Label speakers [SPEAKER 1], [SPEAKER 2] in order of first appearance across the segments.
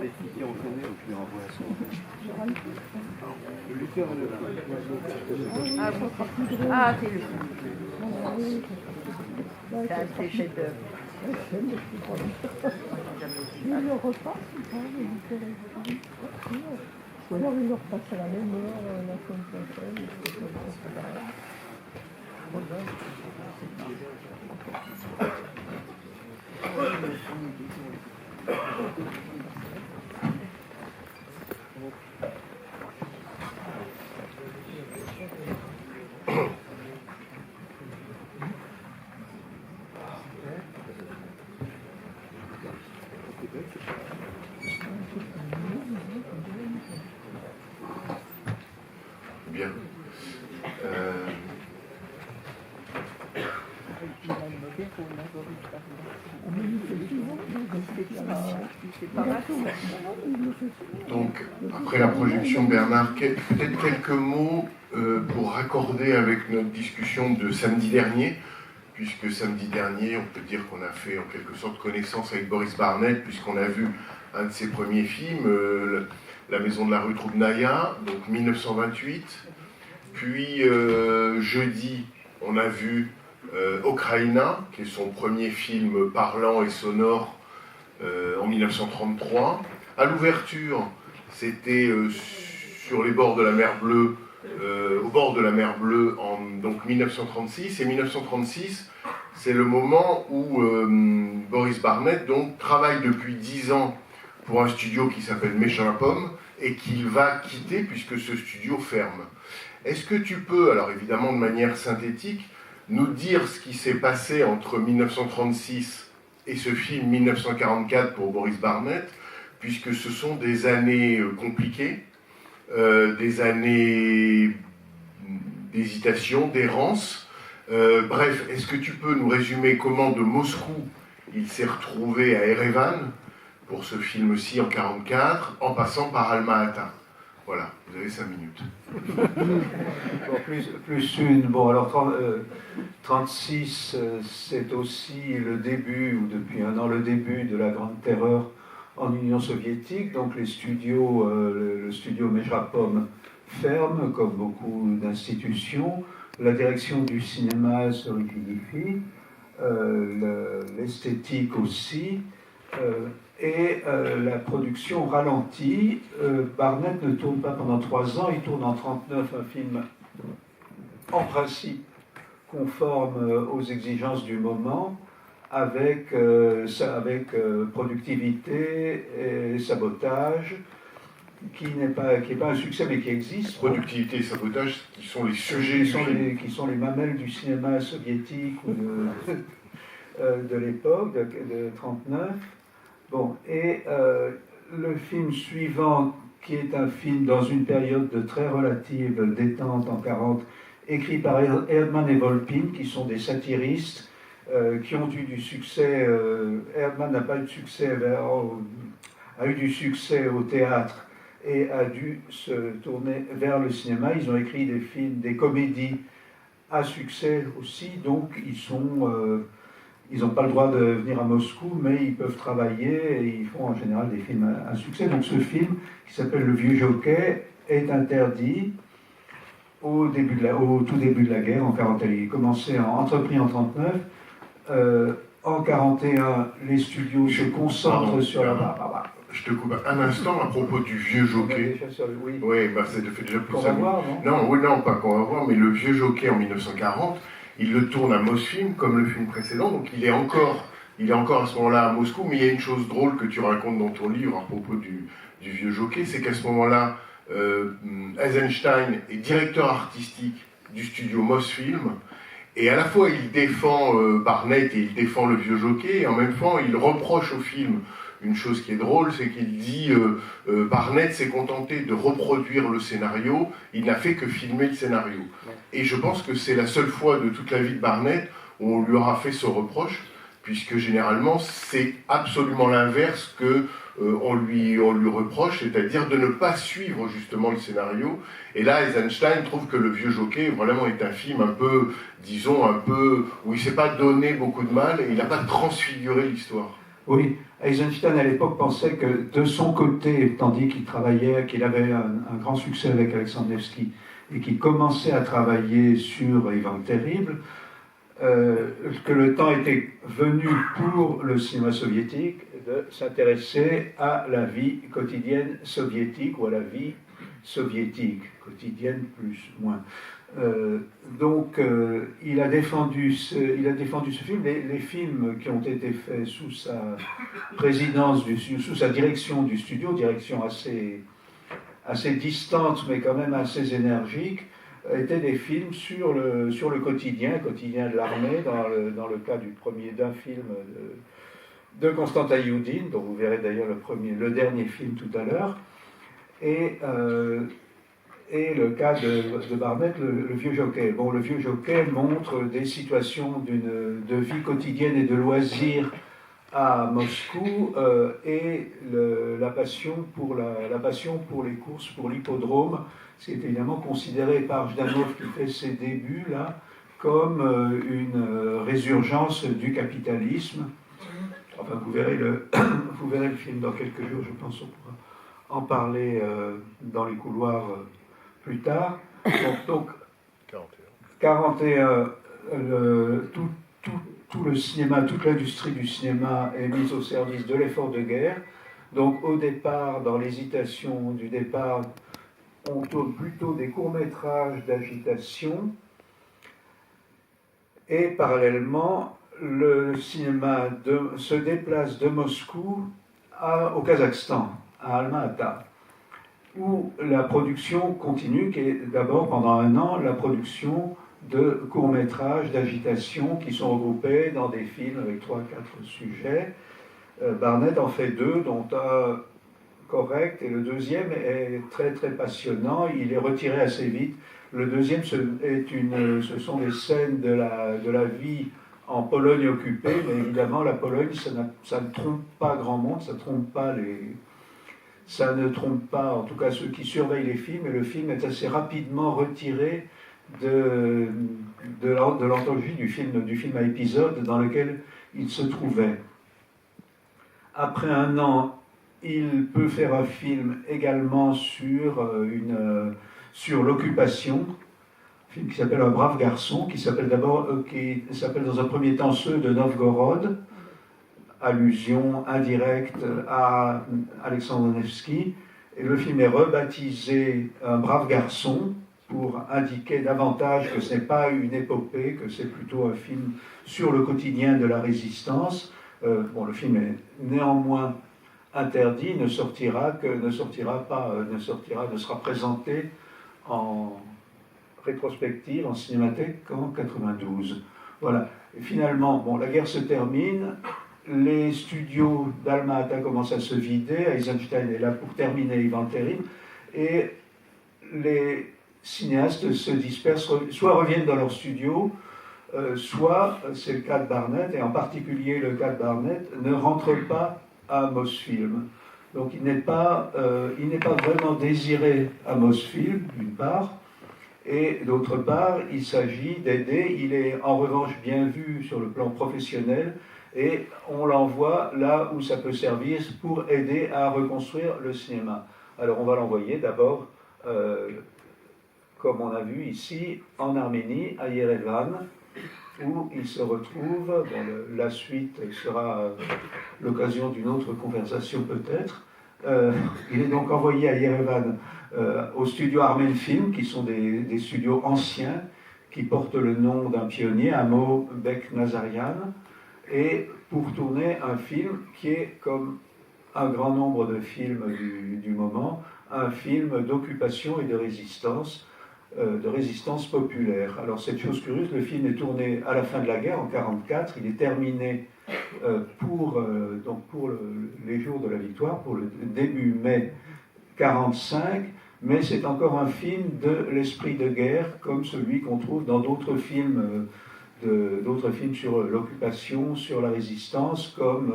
[SPEAKER 1] Les filles qui ont tourné, je lui renvoie à son. Je lui fais
[SPEAKER 2] Ah, c'est lui. C'est un de ses chefs-d'œuvre.
[SPEAKER 3] Le repas, ou alors il leur passe à la même heure la semaine prochaine.
[SPEAKER 4] Bien. Donc, après la projection, Bernard, peut-être quelques mots pour raccorder avec notre discussion de samedi dernier, puisque samedi dernier, on peut dire qu'on a fait en quelque sorte connaissance avec Boris Barnett, puisqu'on a vu un de ses premiers films, La Maison de la rue Troubnaïa, donc 1928. Puis jeudi, on a vu Okraïna, qui est son premier film parlant et sonore en 1933. À l'ouverture, c'était sur les bords de la mer Bleue, au bord de la mer Bleue en donc 1936. Et 1936, c'est le moment où Boris Barnett donc, travaille depuis 10 ans pour un studio qui s'appelle Méchant la Pomme et qu'il va quitter puisque ce studio ferme. Est-ce que tu peux, alors évidemment de manière synthétique, nous dire ce qui s'est passé entre 1936 et ce film 1944 pour Boris Barnett, puisque ce sont des années compliquées, des années d'hésitation, d'errance. Bref, est-ce que tu peux nous résumer comment de Moscou il s'est retrouvé à Erevan pour ce film-ci en 1944, en passant par Alma-Ata? Voilà, vous avez 5 minutes.
[SPEAKER 1] Bon, plus une. Bon, alors 36, c'est aussi le début, ou depuis un an, le début de la Grande Terreur en Union soviétique. Donc les studios, le studio Mejrapom ferme, comme beaucoup d'institutions. La direction du cinéma se rigidifie, l'esthétique aussi. Et la production ralentit. Barnett ne tourne pas pendant 3 ans, il tourne en 1939 un film en principe conforme aux exigences du moment, avec productivité et sabotage, qui n'est pas un succès mais qui existe.
[SPEAKER 4] Productivité et sabotage, qui sont les sujets
[SPEAKER 1] qui sont les mamelles du cinéma soviétique ou de l'époque, de 1939. Bon, et le film suivant, qui est un film dans une période de très relative détente en 40, écrit par Erdmann et Volpin, qui sont des satiristes, qui ont eu du succès. Erdmann n'a pas eu de succès, a eu du succès au théâtre et a dû se tourner vers le cinéma. Ils ont écrit des films, des comédies à succès aussi, donc ils n'ont pas le droit de venir à Moscou, mais ils peuvent travailler et ils font en général des films à succès. Donc ce film, qui s'appelle Le Vieux Jockey, est interdit au tout début de la guerre, en 41. Il est entrepris en 1939. En 1941, les studios se concentrent sur la...
[SPEAKER 4] Je te coupe un instant à propos du Vieux Jockey. Oui, bah, ça fait déjà plus
[SPEAKER 1] qu'on va voir, non?
[SPEAKER 4] Non, pas qu'on va voir, mais Le Vieux Jockey en 1940, il le tourne à Mosfilm, comme le film précédent, donc il est encore à ce moment-là à Moscou, mais il y a une chose drôle que tu racontes dans ton livre à propos du Vieux Jockey, c'est qu'à ce moment-là, Eisenstein est directeur artistique du studio Mosfilm, et à la fois il défend Barnett et il défend Le Vieux Jockey, et en même temps il reproche au film une chose qui est drôle, c'est qu'il dit Barnett s'est contenté de reproduire le scénario, il n'a fait que filmer le scénario. Et je pense que c'est la seule fois de toute la vie de Barnett où on lui aura fait ce reproche, puisque généralement c'est absolument l'inverse que on lui reproche, c'est-à-dire de ne pas suivre justement le scénario. Et là, Eisenstein trouve que Le Vieux Jockey vraiment est un film un peu, disons, où il ne s'est pas donné beaucoup de mal et il n'a pas transfiguré l'histoire.
[SPEAKER 1] Oui, Eisenstein à l'époque pensait que de son côté, tandis qu'il travaillait, qu'il avait un grand succès avec Alexandre Nevsky et qu'il commençait à travailler sur Ivan le Terrible, que le temps était venu pour le cinéma soviétique de s'intéresser à la vie quotidienne soviétique ou à la vie soviétique, quotidienne plus, moins. Donc il a défendu ce film. Les films qui ont été faits sous sa présidence, sous sa direction du studio, direction assez distante mais quand même assez énergique, étaient des films sur le quotidien de l'armée, dans le cas d'un film de Constantin Youdin, dont vous verrez d'ailleurs le dernier film tout à l'heure, et le cas de Barnett, le vieux jockey. Bon, le vieux jockey montre des situations de vie quotidienne et de loisirs à Moscou et la passion pour les courses, pour l'hippodrome. C'est évidemment considéré par Jdanov, qui fait ses débuts là, comme une résurgence du capitalisme. Enfin, vous verrez le film dans quelques jours, je pense qu'on pourra en parler dans les couloirs plus tard. Donc 41, tout le cinéma, toute l'industrie du cinéma est mise au service de l'effort de guerre. Donc au départ, dans l'hésitation du départ, on tourne plutôt des courts-métrages d'agitation. Et parallèlement, le cinéma se déplace de Moscou au Kazakhstan, à Alma-Ata, où la production continue, qui est d'abord pendant un an la production de courts-métrages d'agitation qui sont regroupés dans des films avec 3-4 sujets. Barnett en fait 2, dont un correct, et le deuxième est très très passionnant. Il est retiré assez vite. Le deuxième, ce sont des scènes de la vie en Pologne occupée, mais évidemment la Pologne, ça ne trompe pas grand monde, ça ne trompe pas en tout cas ceux qui surveillent les films, et le film est assez rapidement retiré de l'anthologie du film à épisode dans lequel il se trouvait. Après un an, il peut faire un film également sur l'occupation, un film qui s'appelle Un brave garçon, qui s'appelle dans un premier temps Ceux de Novgorod, allusion indirecte à Alexandre Nevsky, et le film est rebaptisé Un brave garçon pour indiquer davantage que ce n'est pas une épopée, que c'est plutôt un film sur le quotidien de la résistance. Le film est néanmoins interdit, ne sera présenté en rétrospective, en cinémathèque qu'en 92. Voilà. Et finalement, la guerre se termine, les studios d'Alma-Ata commencent à se vider, Eisenstein est là pour terminer Ivan le Terrible, et les cinéastes se dispersent, soit reviennent dans leurs studios, soit, c'est le cas de Barnett, et en particulier le cas de Barnett, ne rentre pas à Mosfilm. Donc il n'est pas vraiment désiré à Mosfilm, d'une part, et d'autre part, il s'agit d'aider. Il est en revanche bien vu sur le plan professionnel, et on l'envoie là où ça peut servir pour aider à reconstruire le cinéma. Alors on va l'envoyer d'abord, comme on a vu ici, en Arménie, à Yerevan, où il se retrouve. La suite sera l'occasion d'une autre conversation peut-être. Il est donc envoyé à Yerevan, au studio Armen Film, qui sont des studios anciens, qui portent le nom d'un pionnier, Amo Bek Nazarian, et pour tourner un film qui est, comme un grand nombre de films du moment, un film d'occupation et de résistance populaire. Alors cette chose curieuse, le film est tourné à la fin de la guerre, en 1944, il est terminé pour les jours de la victoire, pour le début mai 1945, mais c'est encore un film de l'esprit de guerre, comme celui qu'on trouve dans d'autres films sur l'occupation, sur la résistance, comme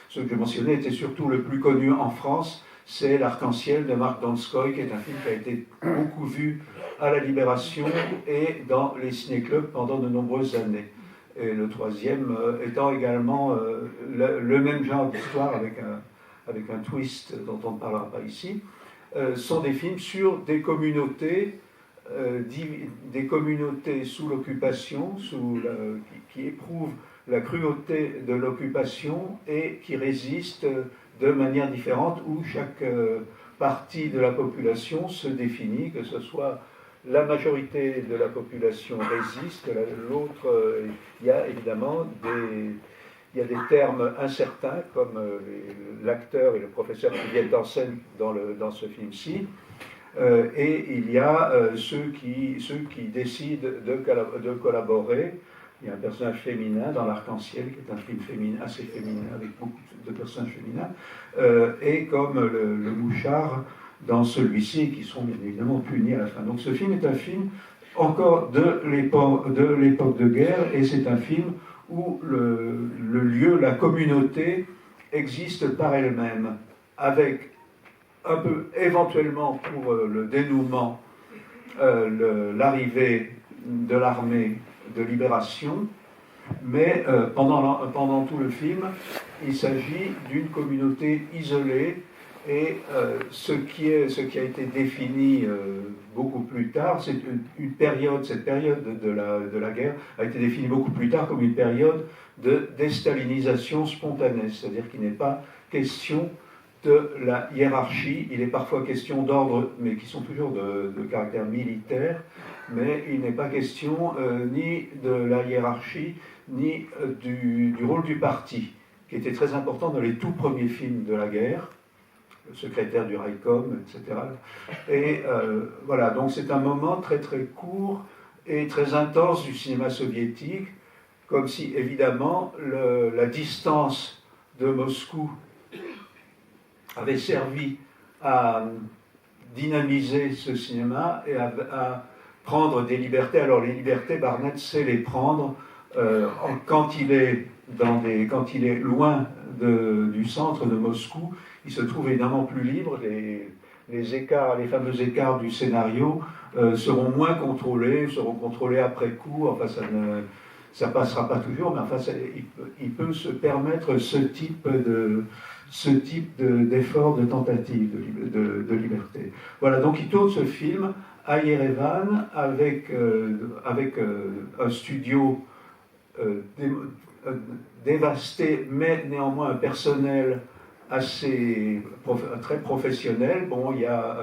[SPEAKER 1] ceux que je mentionnais étaient surtout le plus connu en France, c'est L'Arc-en-Ciel de Marc Donskoy, qui est un film qui a été beaucoup vu à la Libération et dans les ciné-clubs pendant de nombreuses années. et le troisième étant également le même genre d'histoire avec un twist dont on ne parlera pas ici, sont des films sur des communautés sous l'occupation, qui éprouvent la cruauté de l'occupation et qui résistent de manière différente, où chaque partie de la population se définit, que ce soit la majorité de la population résiste, l'autre, il y a évidemment il y a des termes incertains, comme l'acteur et le professeur qui viennent en scène dans ce film-ci, et il y a ceux qui décident de collaborer. Il y a un personnage féminin dans L'Arc-en-Ciel, qui est un film féminin, assez féminin, avec beaucoup de personnages féminins, et comme le mouchard dans celui-ci, qui sont bien évidemment punis à la fin. Donc ce film est un film encore de l'époque de guerre, et c'est un film où le lieu, la communauté existe par elle-même, avec un peu, éventuellement pour le dénouement, l'arrivée de l'armée de libération, mais pendant tout le film, il s'agit d'une communauté isolée, et ce qui a été défini beaucoup plus tard, c'est cette période de la guerre a été définie beaucoup plus tard comme une période de déstalinisation spontanée, c'est-à-dire qu'il n'est pas question de la hiérarchie, il est parfois question d'ordre, mais qui sont toujours de caractère militaire, mais il n'est pas question ni de la hiérarchie, ni du rôle du parti, qui était très important dans les tout premiers films de la guerre, le secrétaire du Rajcom, etc. Et voilà, donc c'est un moment très très court et très intense du cinéma soviétique, comme si évidemment la distance de Moscou avait servi à dynamiser ce cinéma et à prendre des libertés. Alors les libertés, Barnett sait les prendre quand il est loin du centre de Moscou. Il se trouve évidemment plus libre. Les fameux écarts du scénario seront moins contrôlés, seront contrôlés après coup. Enfin, ça passera pas toujours, mais enfin, il peut se permettre ce type d'effort, de tentative de liberté. Voilà, donc il tourne ce film à Yerevan avec un studio dévasté, mais néanmoins un personnel très professionnel. Bon, il y a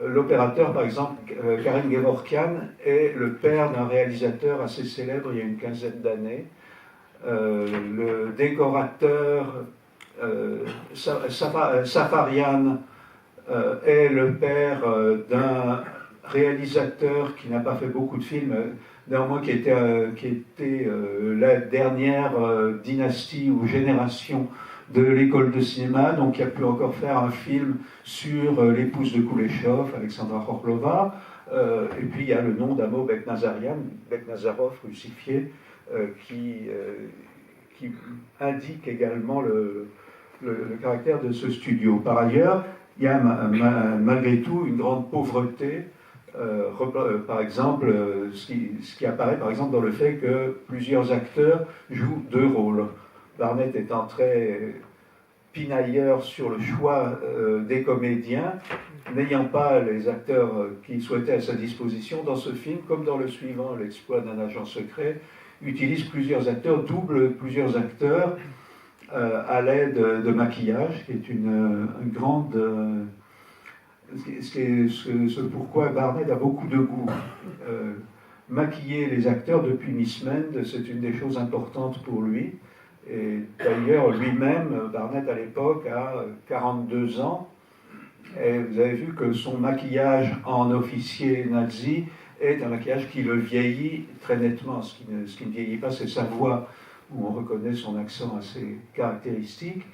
[SPEAKER 1] l'opérateur, par exemple, Karen Gevorkian, est le père d'un réalisateur assez célèbre il y a une quinzaine d'années. Le décorateur Safarian est le père d'un réalisateur qui n'a pas fait beaucoup de films, néanmoins qui était la dernière dynastie ou génération de l'école de cinéma, donc qui a pu encore faire un film sur l'épouse de Kuleshov, Alexandra Khorlova, et puis il y a le nom d'Amo Beknazarov, russifié, qui indique également le caractère de ce studio. Par ailleurs, il y a malgré tout une grande pauvreté, par exemple, ce qui apparaît par exemple dans le fait que plusieurs acteurs jouent deux rôles. Barnett étant très pinailleur sur le choix des comédiens, n'ayant pas les acteurs qu'il souhaitait à sa disposition, dans ce film, comme dans le suivant, L'exploit d'un agent secret, utilise plusieurs acteurs, double plusieurs acteurs à l'aide de maquillage, qui est une grande... ce pourquoi Barnett a beaucoup de goût. Maquiller les acteurs depuis Miss Mend, c'est une des choses importantes pour lui. Et d'ailleurs, lui-même, Barnett à l'époque, a 42 ans. Et vous avez vu que son maquillage en officier nazi est un maquillage qui le vieillit très nettement. Ce qui ne vieillit pas, c'est sa voix, où on reconnaît son accent assez caractéristique.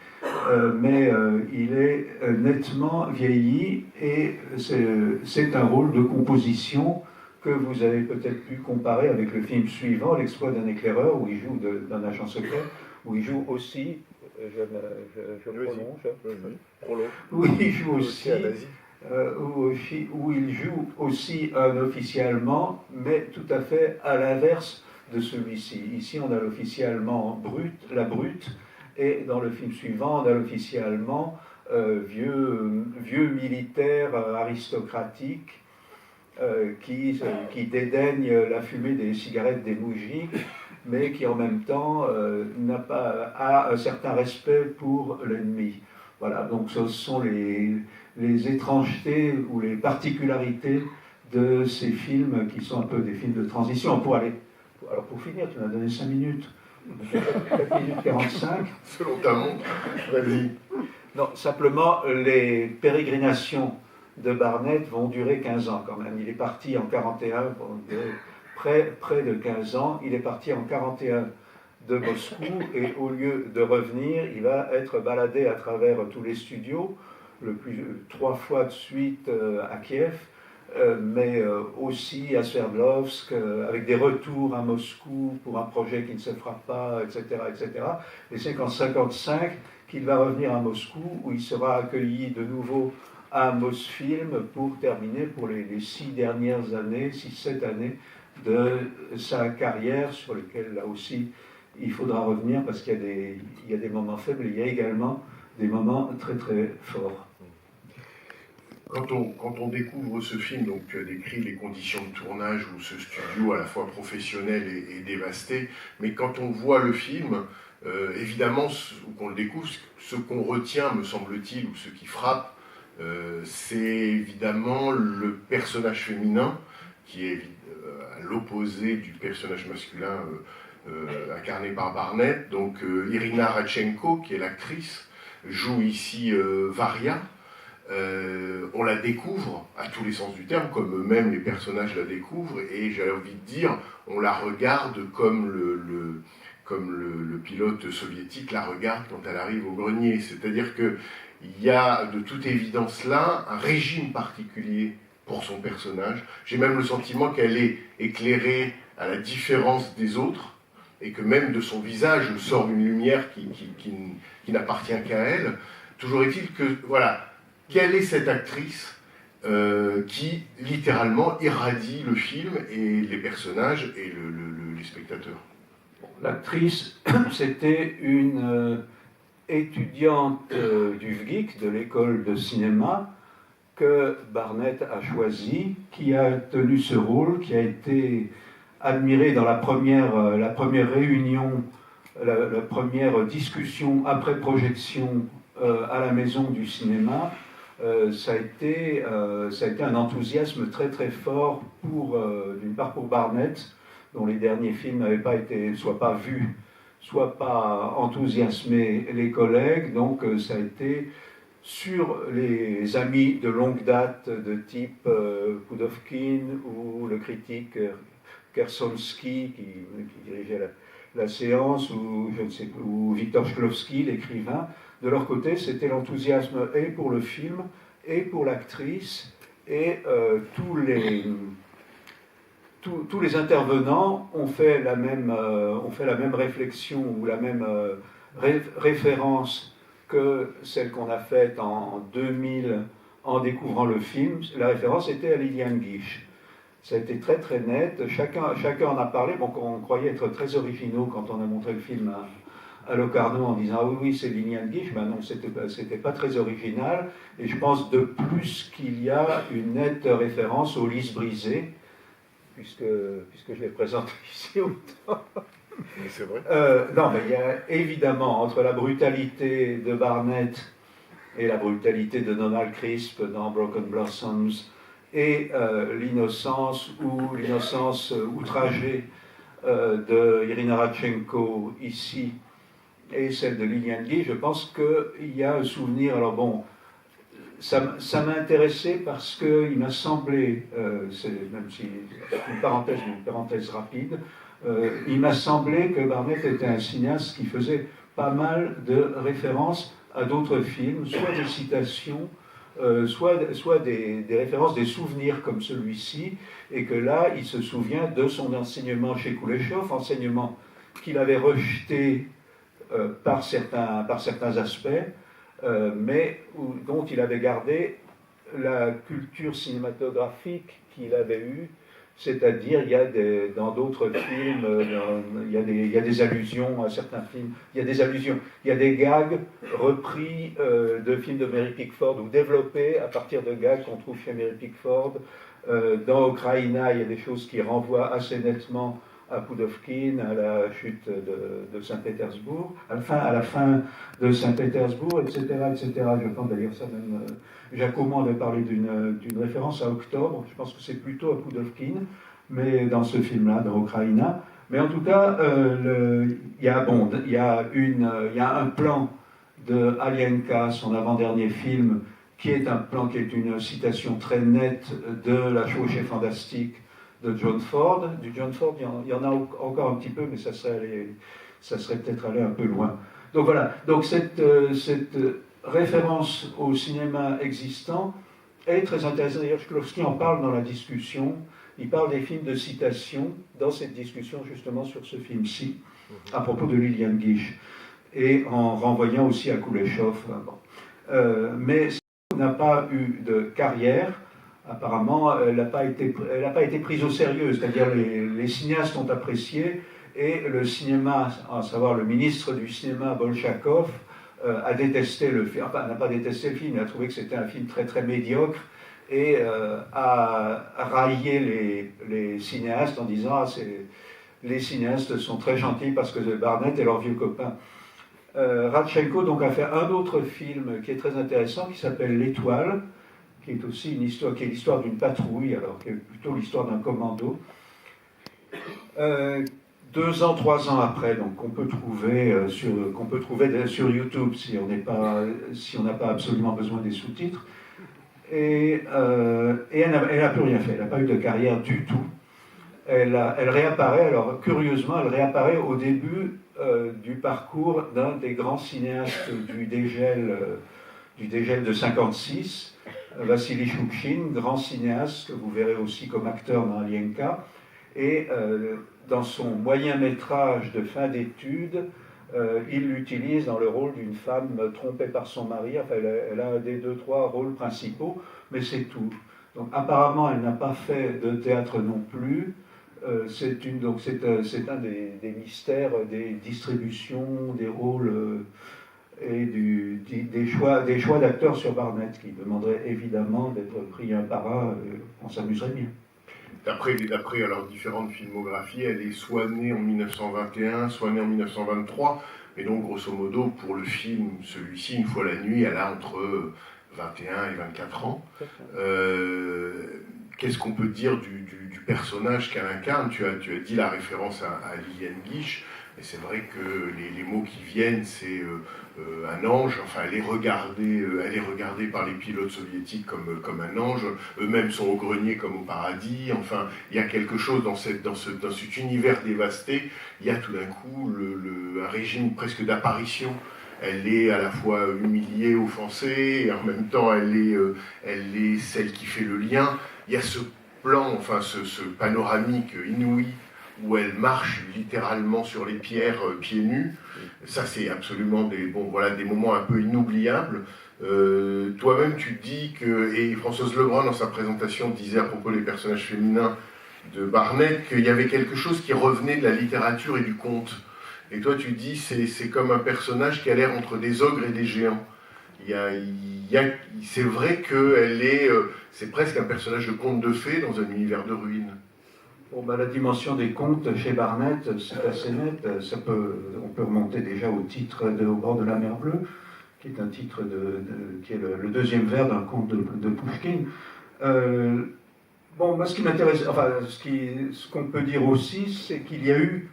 [SPEAKER 1] Mais il est nettement vieilli, et c'est un rôle de composition que vous avez peut-être pu comparer avec le film suivant, L'exploit d'un éclaireur, où il joue d'un agent secret, où il joue aussi, je prolonge, où il joue aussi, où il joue aussi un officier allemand, mais tout à fait à l'inverse de celui-ci. Ici, on a l'officier allemand la brute, et dans le film suivant, on a l'officier allemand vieux militaire aristocratique qui dédaigne la fumée des cigarettes des moujiks, mais qui en même temps a un certain respect pour l'ennemi. Voilà, donc ce sont les étrangetés ou les particularités de ces films qui sont un peu des films de transition. Alors pour finir, tu m'as donné 5 minutes. 4 minutes 45.
[SPEAKER 4] Selon ta montre, vas-y.
[SPEAKER 1] Non, simplement, les pérégrinations de Barnett vont durer 15 ans quand même. Il est parti en 41, près de 15 ans. Il est parti en 41 de Moscou, et au lieu de revenir, il va être baladé à travers tous les studios, 3 fois de suite à Kiev, mais aussi à Sverdlovsk, avec des retours à Moscou pour un projet qui ne se fera pas, etc. etc. Et c'est qu'en 1955 qu'il va revenir à Moscou, où il sera accueilli de nouveau à Mosfilm pour terminer pour les 6 dernières années, 6-7 années de sa carrière, sur lesquelles là aussi il faudra revenir, parce qu'il y a des moments faibles, et il y a également des moments très très forts.
[SPEAKER 4] Quand on découvre ce film, donc tu as décrit les conditions de tournage où ce studio à la fois professionnel est dévasté, mais quand on voit le film, évidemment, ou qu'on le découvre, ce qu'on retient, me semble-t-il, ou ce qui frappe, c'est évidemment le personnage féminin, qui est à l'opposé du personnage masculin incarné par Barnett. Donc Irina Radchenko, qui est l'actrice, joue ici Varia. On la découvre à tous les sens du terme, comme eux-mêmes les personnages la découvrent, et j'avais envie de dire, on la regarde comme le pilote soviétique la regarde quand elle arrive au grenier. C'est-à-dire qu'il y a de toute évidence là un régime particulier pour son personnage. J'ai même le sentiment qu'elle est éclairée à la différence des autres, et que même de son visage sort une lumière qui n'appartient qu'à elle. Toujours est-il que, voilà, quelle est cette actrice qui, littéralement, irradie le film et les personnages et les spectateurs?
[SPEAKER 1] L'actrice, c'était une étudiante du VGIC, de l'école de cinéma, que Barnett a choisie, qui a tenu ce rôle, qui a été admirée dans la première réunion, la première discussion après projection à la Maison du Cinéma. Ça a été un enthousiasme très très fort d'une part pour Barnett, dont les derniers films n'avaient pas été soit pas vus, soit pas enthousiasmé les collègues. Donc ça a été sur les amis de longue date de type Pudovkin ou le critique Kersonsky qui dirigeait la séance, ou je ne sais plus, ou Victor Shklovsky, l'écrivain. De leur côté, c'était l'enthousiasme et pour le film et pour l'actrice, et tous les intervenants ont fait la même réflexion ou la même référence que celle qu'on a faite en 2000 en découvrant le film. La référence était à Liliane Guiche. Ça a été très très net, chacun en a parlé. Bon, on croyait être très originaux quand on a montré le film à Locarno en disant « Ah oui, c'est Liliane Guiche », ben non, c'était pas très original, et je pense de plus qu'il y a une nette référence au Lys brisé, puisque je l'ai présenté ici autant.
[SPEAKER 4] C'est vrai.
[SPEAKER 1] Non, mais il y a évidemment, entre la brutalité de Barnett et la brutalité de Donald Crisp dans Broken Blossoms, et l'innocence outragée de Irina Radchenko ici, et celle de Liliane Guy, je pense qu'il y a un souvenir. Alors bon, ça m'a intéressé parce qu'il m'a semblé, même si une parenthèse rapide, il m'a semblé que Barnett était un cinéaste qui faisait pas mal de références à d'autres films, soit des citations, soit des références, des souvenirs comme celui-ci, et que là, il se souvient de son enseignement chez Kuleshov, enseignement qu'il avait rejeté par certains aspects, mais dont il avait gardé la culture cinématographique qu'il avait eue C'est-à-dire, dans d'autres films, il y a des allusions à certains films, il y a des allusions, il y a des gags repris de films de Mary Pickford ou développés à partir de gags qu'on trouve chez Mary Pickford. Dans Ukraina, il y a des choses qui renvoient assez nettement à Pudovkin, à la chute de Saint-Pétersbourg, à la fin de Saint-Pétersbourg, etc., etc. Je pense d'ailleurs ça même. Jacomo avait parlé d'une référence à Octobre. Je pense que c'est plutôt à Pudovkin, mais dans ce film-là, dans Ukraina. Mais en tout cas, il y a un plan de Alienka, son avant-dernier film, qui est un plan qui est une citation très nette de La Chevauchée fantastique de John Ford. Du John Ford, il y en a encore un petit peu, mais ça serait peut-être aller un peu loin. Donc voilà, donc cette référence au cinéma existant est très intéressante. D'ailleurs, Shklovsky en parle dans la discussion. Il parle des films de citation dans cette discussion justement sur ce film-ci, à propos de Liliane Gish, et en renvoyant aussi à Kuleshov. Mais n'a pas eu de carrière. Apparemment, elle n'a pas été prise au sérieux, c'est-à-dire les cinéastes ont apprécié, et le cinéma, à savoir le ministre du cinéma, Bolchakov, a détesté le film, enfin, n'a pas détesté le film, il a trouvé que c'était un film très très médiocre, et a raillé les cinéastes en disant les cinéastes sont très gentils parce que Barnett est leur vieux copain. Radchenko donc a fait un autre film qui est très intéressant, qui s'appelle L'Étoile, qui est aussi l'histoire d'une patrouille, alors qui est plutôt l'histoire d'un commando. 2 ans, 3 ans après, donc qu'on peut trouver sur YouTube si on n'a pas absolument besoin des sous-titres. Et elle n'a plus rien fait, elle n'a pas eu de carrière du tout. Elle réapparaît, alors curieusement, elle réapparaît au début du parcours d'un des grands cinéastes du dégel de 56, Vassili Choukchine, grand cinéaste que vous verrez aussi comme acteur dans Alienka, et dans son moyen métrage de fin d'études, il l'utilise dans le rôle d'une femme trompée par son mari. Enfin, elle a des 2-3 rôles principaux, mais c'est tout. Donc apparemment, elle n'a pas fait de théâtre non plus. C'est un des mystères des distributions, des rôles et des choix d'acteurs sur Barnett, qui demanderait évidemment d'être pris un par un. On s'amuserait bien.
[SPEAKER 4] D'après alors différentes filmographies, elle est soit née en 1921, soit née en 1923, mais donc grosso modo pour le film, celui-ci, Une fois la nuit, elle a entre 21 et 24 ans. Qu'est-ce qu'on peut dire du personnage qu'elle incarne? Tu as dit la référence à Liliane Gish, et c'est vrai que les mots qui viennent, c'est un ange. Enfin, elle est regardée par les pilotes soviétiques comme un ange. Eux-mêmes sont au grenier comme au paradis. Enfin, il y a quelque chose dans cet univers dévasté. Il y a tout d'un coup un régime presque d'apparition. Elle est à la fois humiliée, offensée, et en même temps, elle est celle qui fait le lien. Il y a ce plan, enfin ce panoramique inouï, où elle marche littéralement sur les pierres pieds nus. Ça, c'est absolument des moments un peu inoubliables. Toi-même, tu dis que, et Françoise Lebrun, dans sa présentation, disait à propos des personnages féminins de Barnett, qu'il y avait quelque chose qui revenait de la littérature et du conte. Et toi, tu dis, c'est comme un personnage qui a l'air entre des ogres et des géants. C'est vrai qu'elle c'est presque un personnage de conte de fées dans un univers de ruines.
[SPEAKER 1] Bon, la dimension des contes chez Barnett, c'est assez net. On peut remonter déjà au titre de Au bord de la mer bleue, qui est un titre qui est le deuxième vers d'un conte de Pouchkine. Moi, ce qui m'intéresse, enfin, ce qu'on peut dire aussi, c'est qu'il y a eu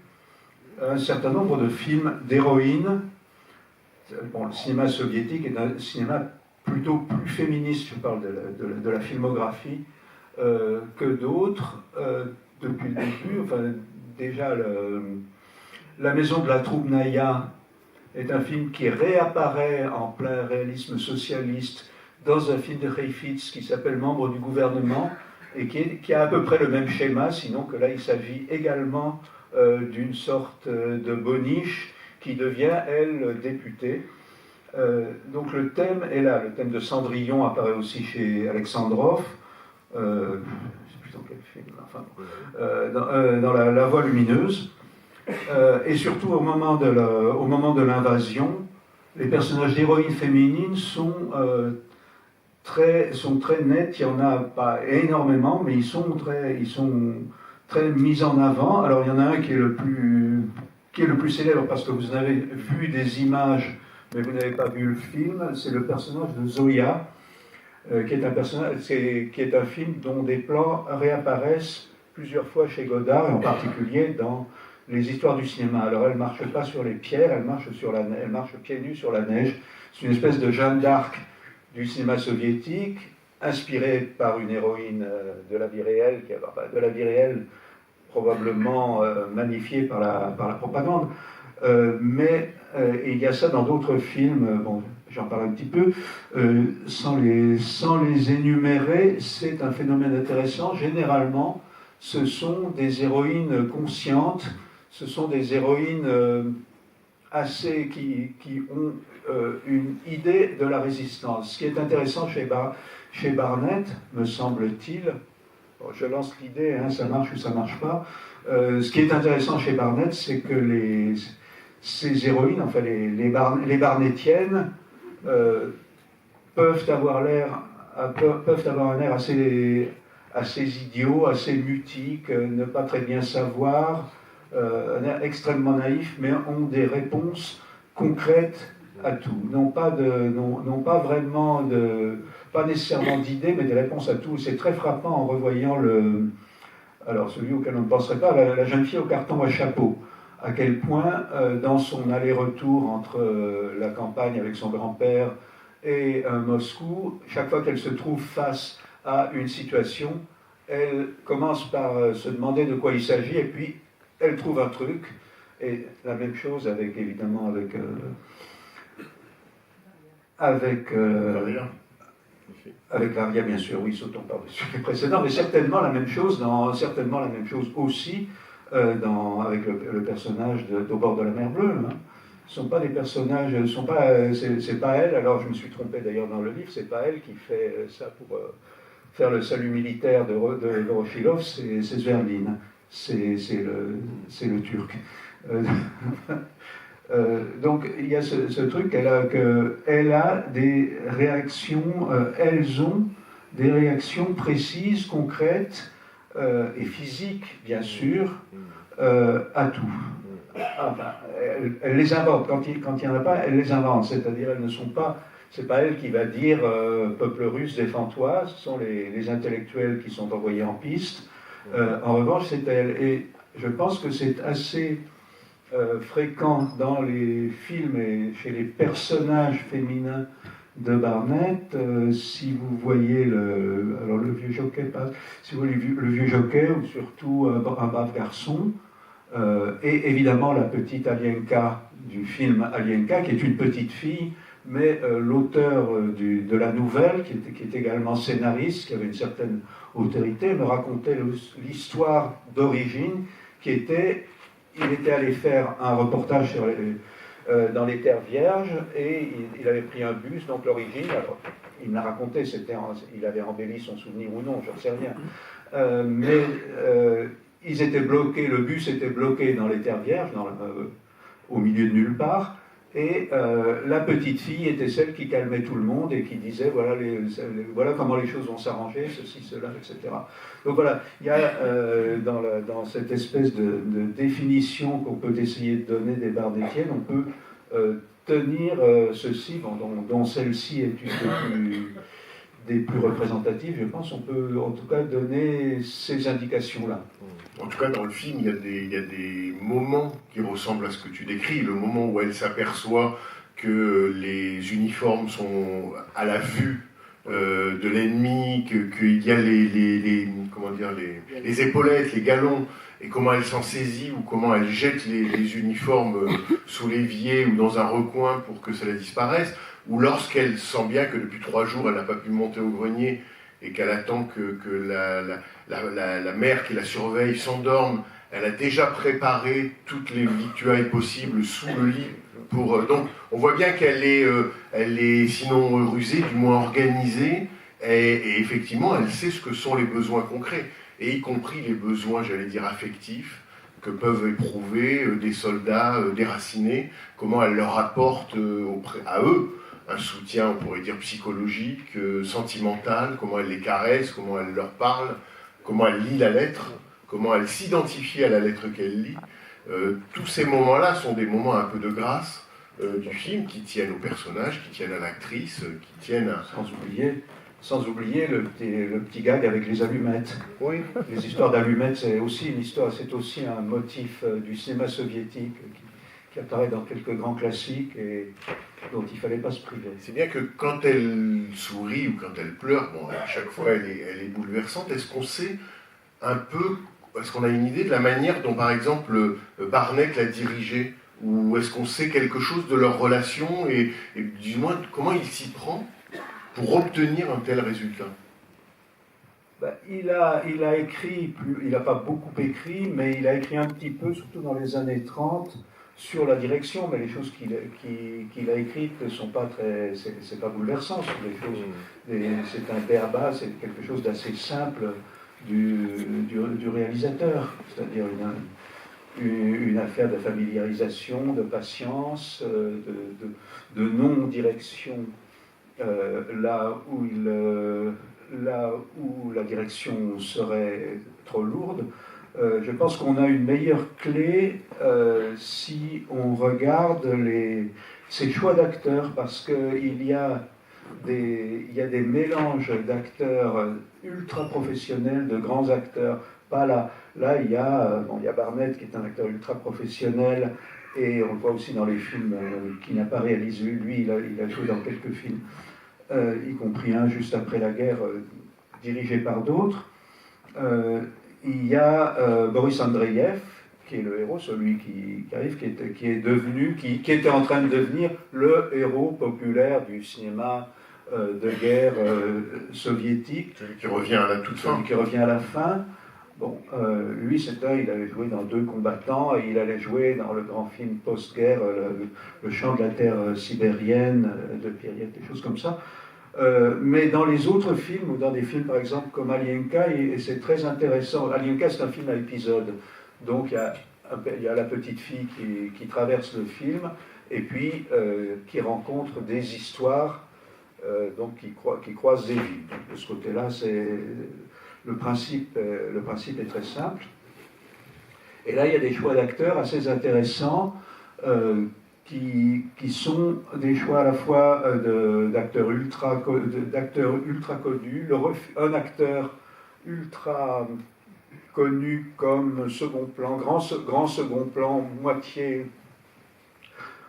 [SPEAKER 1] un certain nombre de films d'héroïnes. Bon, le cinéma soviétique est un cinéma plutôt plus féministe, je parle de la filmographie, que d'autres. Depuis le début, enfin, déjà, La Maison de la Troubnaïa est un film qui réapparaît en plein réalisme socialiste dans un film de Heifetz qui s'appelle Membre du gouvernement, et qui a à peu près le même schéma, sinon que là, il s'agit également d'une sorte de boniche qui devient, elle, députée. Donc le thème est là, le thème de Cendrillon apparaît aussi chez Alexandrov. plus dans quel film, enfin, dans la Voie lumineuse. Et surtout au moment de l'invasion, les personnages d'héroïnes féminines sont très nets. Il n'y en a pas énormément, mais ils sont très mis en avant. Alors il y en a un qui est le plus célèbre parce que vous en avez vu des images, mais vous n'avez pas vu le film. C'est le personnage de Zoya, qui est un film dont des plans réapparaissent plusieurs fois chez Godard, et en particulier dans les histoires du cinéma. Alors elle ne marche pas sur les pierres, elle marche pieds nus sur la neige. C'est une espèce de Jeanne d'Arc du cinéma soviétique, inspirée par une héroïne de la vie réelle, probablement magnifiée par la propagande. Mais il y a ça dans d'autres films, bon, j'en parle un petit peu, sans les énumérer. C'est un phénomène intéressant. Généralement, ce sont des héroïnes conscientes, ce sont des héroïnes qui ont une idée de la résistance. Ce qui est intéressant chez Barnett, me semble-t-il, bon, je lance l'idée, hein, ça marche ou ça marche pas, ce qui est intéressant chez Barnett, c'est que ces héroïnes, enfin les Barnettiennes, peuvent avoir un air assez idiot, assez mutique, ne pas très bien savoir, un air extrêmement naïf, mais ont des réponses concrètes à tout. Pas nécessairement d'idées, mais des réponses à tout. C'est très frappant en revoyant celui auquel on ne penserait pas, la jeune fille au carton à chapeau. À quel point, dans son aller-retour entre la campagne avec son grand-père et Moscou, chaque fois qu'elle se trouve face à une situation, elle commence par se demander de quoi il s'agit, et puis elle trouve un truc. Et la même chose avec Laria, bien sûr, oui, sautons par-dessus les précédents, mais certainement la même chose aussi avec le personnage d'Au bord de la mer bleue. Hein. Ce ne sont pas des personnages, c'est pas elle, alors je me suis trompé d'ailleurs dans le livre, c'est pas elle qui fait ça pour faire le salut militaire de Voroshilov, c'est Sverlin, c'est le Turc. Donc il y a ce truc, elle a des réactions, elles ont des réactions précises, concrètes et physiques, bien sûr, à tout. Enfin, elle les invente. Quand il n'y en a pas, elle les invente. C'est-à-dire, c'est pas elle qui va dire peuple russe, défends-toi. Ce sont les intellectuels qui sont envoyés en piste. En revanche, c'est elle. Et je pense que c'est assez fréquent dans les films et chez les personnages féminins de Barnett. Si vous voyez le vieux jockey passe, si vous voyez le vieux jockey, ou surtout un brave garçon, et évidemment la petite Alienka du film Alienka, qui est une petite fille, mais l'auteur de la nouvelle, qui est également scénariste, qui avait une certaine autorité, me racontait l'histoire d'origine, il était allé faire un reportage dans les terres vierges, et il avait pris un bus, donc l'origine, alors il me l'a raconté, il avait embelli son souvenir ou non, je ne sais rien, mais ils étaient bloqués, le bus était bloqué dans les terres vierges, au milieu de nulle part, et la petite fille était celle qui calmait tout le monde et qui disait voilà comment les choses vont s'arranger, ceci, cela, etc. Donc voilà, il y a dans cette espèce de définition qu'on peut essayer de donner des Barnettiennes, on peut tenir ceci, dont celle-ci est une des plus représentatives, je pense, on peut en tout cas donner ces indications-là.
[SPEAKER 4] En tout cas, dans le film, il y a des moments qui ressemblent à ce que tu décris. Le moment où elle s'aperçoit que les uniformes sont à la vue de l'ennemi, qu'il y a les épaulettes, les galons, et comment elle s'en saisit ou comment elle jette les uniformes sous l'évier ou dans un recoin pour que cela disparaisse, ou lorsqu'elle sent bien que depuis 3 jours elle n'a pas pu monter au grenier et qu'elle attend que la mère qui la surveille s'endorme, elle a déjà préparé toutes les victuailles possibles sous le lit. Donc on voit bien qu'elle est sinon rusée, du moins organisée, et effectivement elle sait ce que sont les besoins concrets. et y compris les besoins, j'allais dire, affectifs que peuvent éprouver des soldats déracinés, comment elle leur apporte à eux un soutien, on pourrait dire, psychologique, sentimental, comment elle les caresse, comment elle leur parle, comment elle lit la lettre, comment elle s'identifie à la lettre qu'elle lit. Tous ces moments-là sont des moments un peu de grâce du film, qui tiennent au personnage, qui tiennent à l'actrice, qui tiennent à...
[SPEAKER 1] Sans oublier le petit gag avec les allumettes.
[SPEAKER 4] Oui.
[SPEAKER 1] Les histoires d'allumettes, c'est aussi une histoire, c'est aussi un motif du cinéma soviétique qui apparaît dans quelques grands classiques et dont il ne fallait pas se priver.
[SPEAKER 4] C'est bien que quand elle sourit ou quand elle pleure, bon, à chaque fois elle est bouleversante. Est-ce qu'on sait un peu, est-ce qu'on a une idée de la manière dont, par exemple, Barnett l'a dirigée, ou est-ce qu'on sait quelque chose de leur relation et du moins comment il s'y prend pour obtenir un tel résultat?
[SPEAKER 1] Il a écrit, il n'a pas beaucoup écrit, mais il a écrit un petit peu, surtout dans les années 30, sur la direction, mais les choses qu'il a écrites ne sont pas très... C'est pas bouleversant, sur les choses. C'est un béaba, c'est quelque chose d'assez simple du réalisateur, c'est-à-dire une affaire de familiarisation, de patience, de non-direction. Là où la direction serait trop lourde, je pense qu'on a une meilleure clé si on regarde ces choix d'acteurs, parce qu'il y a des mélanges d'acteurs ultra professionnels, de grands acteurs. Pas là il y a Barnett qui est un acteur ultra professionnel, et on le voit aussi dans les films qu'il n'a pas réalisé. Lui, il a joué dans quelques films, y compris un juste après la guerre, dirigé par d'autres. Il y a Boris Andreïev, qui est le héros, celui qui arrive, qui était en train de devenir le héros populaire du cinéma de guerre soviétique.
[SPEAKER 4] Celui qui revient à la toute fin.
[SPEAKER 1] Celui qui revient à la fin. Bon, lui, il avait joué dans Deux combattants, et il allait jouer dans le grand film post-guerre, le chant de la terre sibérienne de Pierriette, des choses comme ça. Mais dans les autres films, ou dans des films par exemple comme Alienka, et c'est très intéressant. Alienka, c'est un film à épisodes. Donc il y a la petite fille qui traverse le film, et puis qui rencontre des histoires donc qui croisent des vies. De ce côté-là, le principe est très simple. Et là, il y a des choix d'acteurs assez intéressants qui sont des choix à la fois d'acteurs ultra connus, un acteur ultra connu comme second plan, grand second plan, moitié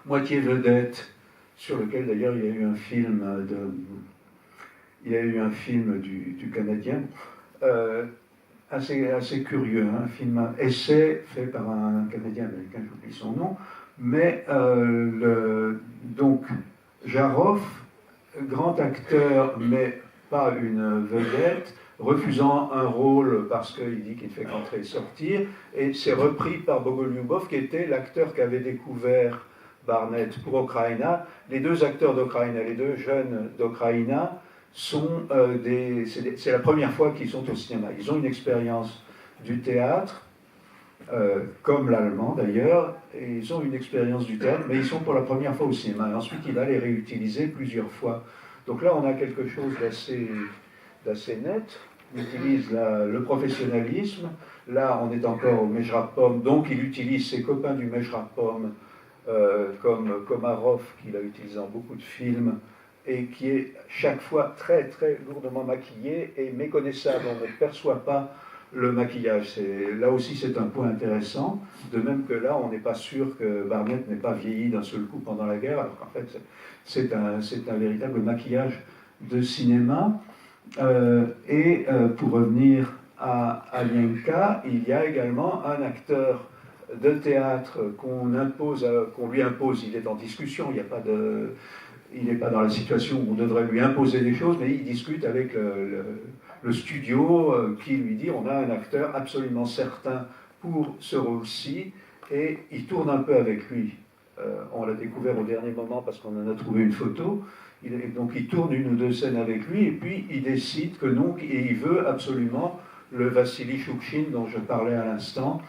[SPEAKER 1] vedette, sur lequel d'ailleurs il y a eu un film du Canadien, assez curieux, un film essai fait par un Canadien américain, j'oublie son nom, mais donc Jarov, grand acteur mais pas une vedette, refusant un rôle parce qu'il dit qu'il ne fait qu'entrer et sortir, et c'est repris par Bogolyubov, qui était l'acteur qu'avait découvert Barnett pour Okraïna. Les deux acteurs d'Okraïna, les deux jeunes d'Okraïna, c'est la première fois qu'ils sont au cinéma. Ils ont une expérience du théâtre, comme l'allemand d'ailleurs, et ils ont une expérience du théâtre, mais ils sont pour la première fois au cinéma. Et ensuite, il va les réutiliser plusieurs fois. Donc là, on a quelque chose d'assez net. Il utilise le professionnalisme. Là, on est encore au Mejrapom, donc il utilise ses copains du Mejrapom, comme Komarov, qu'il a utilisé dans beaucoup de films, et qui est chaque fois très très lourdement maquillé et méconnaissable. On ne perçoit pas le maquillage. Là aussi, c'est un point intéressant. De même que là, on n'est pas sûr que Barnett n'ait pas vieilli d'un seul coup pendant la guerre, alors qu'en fait, c'est un véritable maquillage de cinéma. Pour revenir à Alienka, il y a également un acteur de théâtre qu'on lui impose. Il est en discussion, il n'est pas dans la situation où on devrait lui imposer des choses, mais il discute avec le studio qui lui dit on a un acteur absolument certain pour ce rôle-ci, et il tourne un peu avec lui. On l'a découvert au dernier moment parce qu'on en a trouvé une photo. Donc il tourne une ou deux scènes avec lui, et puis il décide que non, et il veut absolument le Vassili Choukchine dont je parlais à l'instant,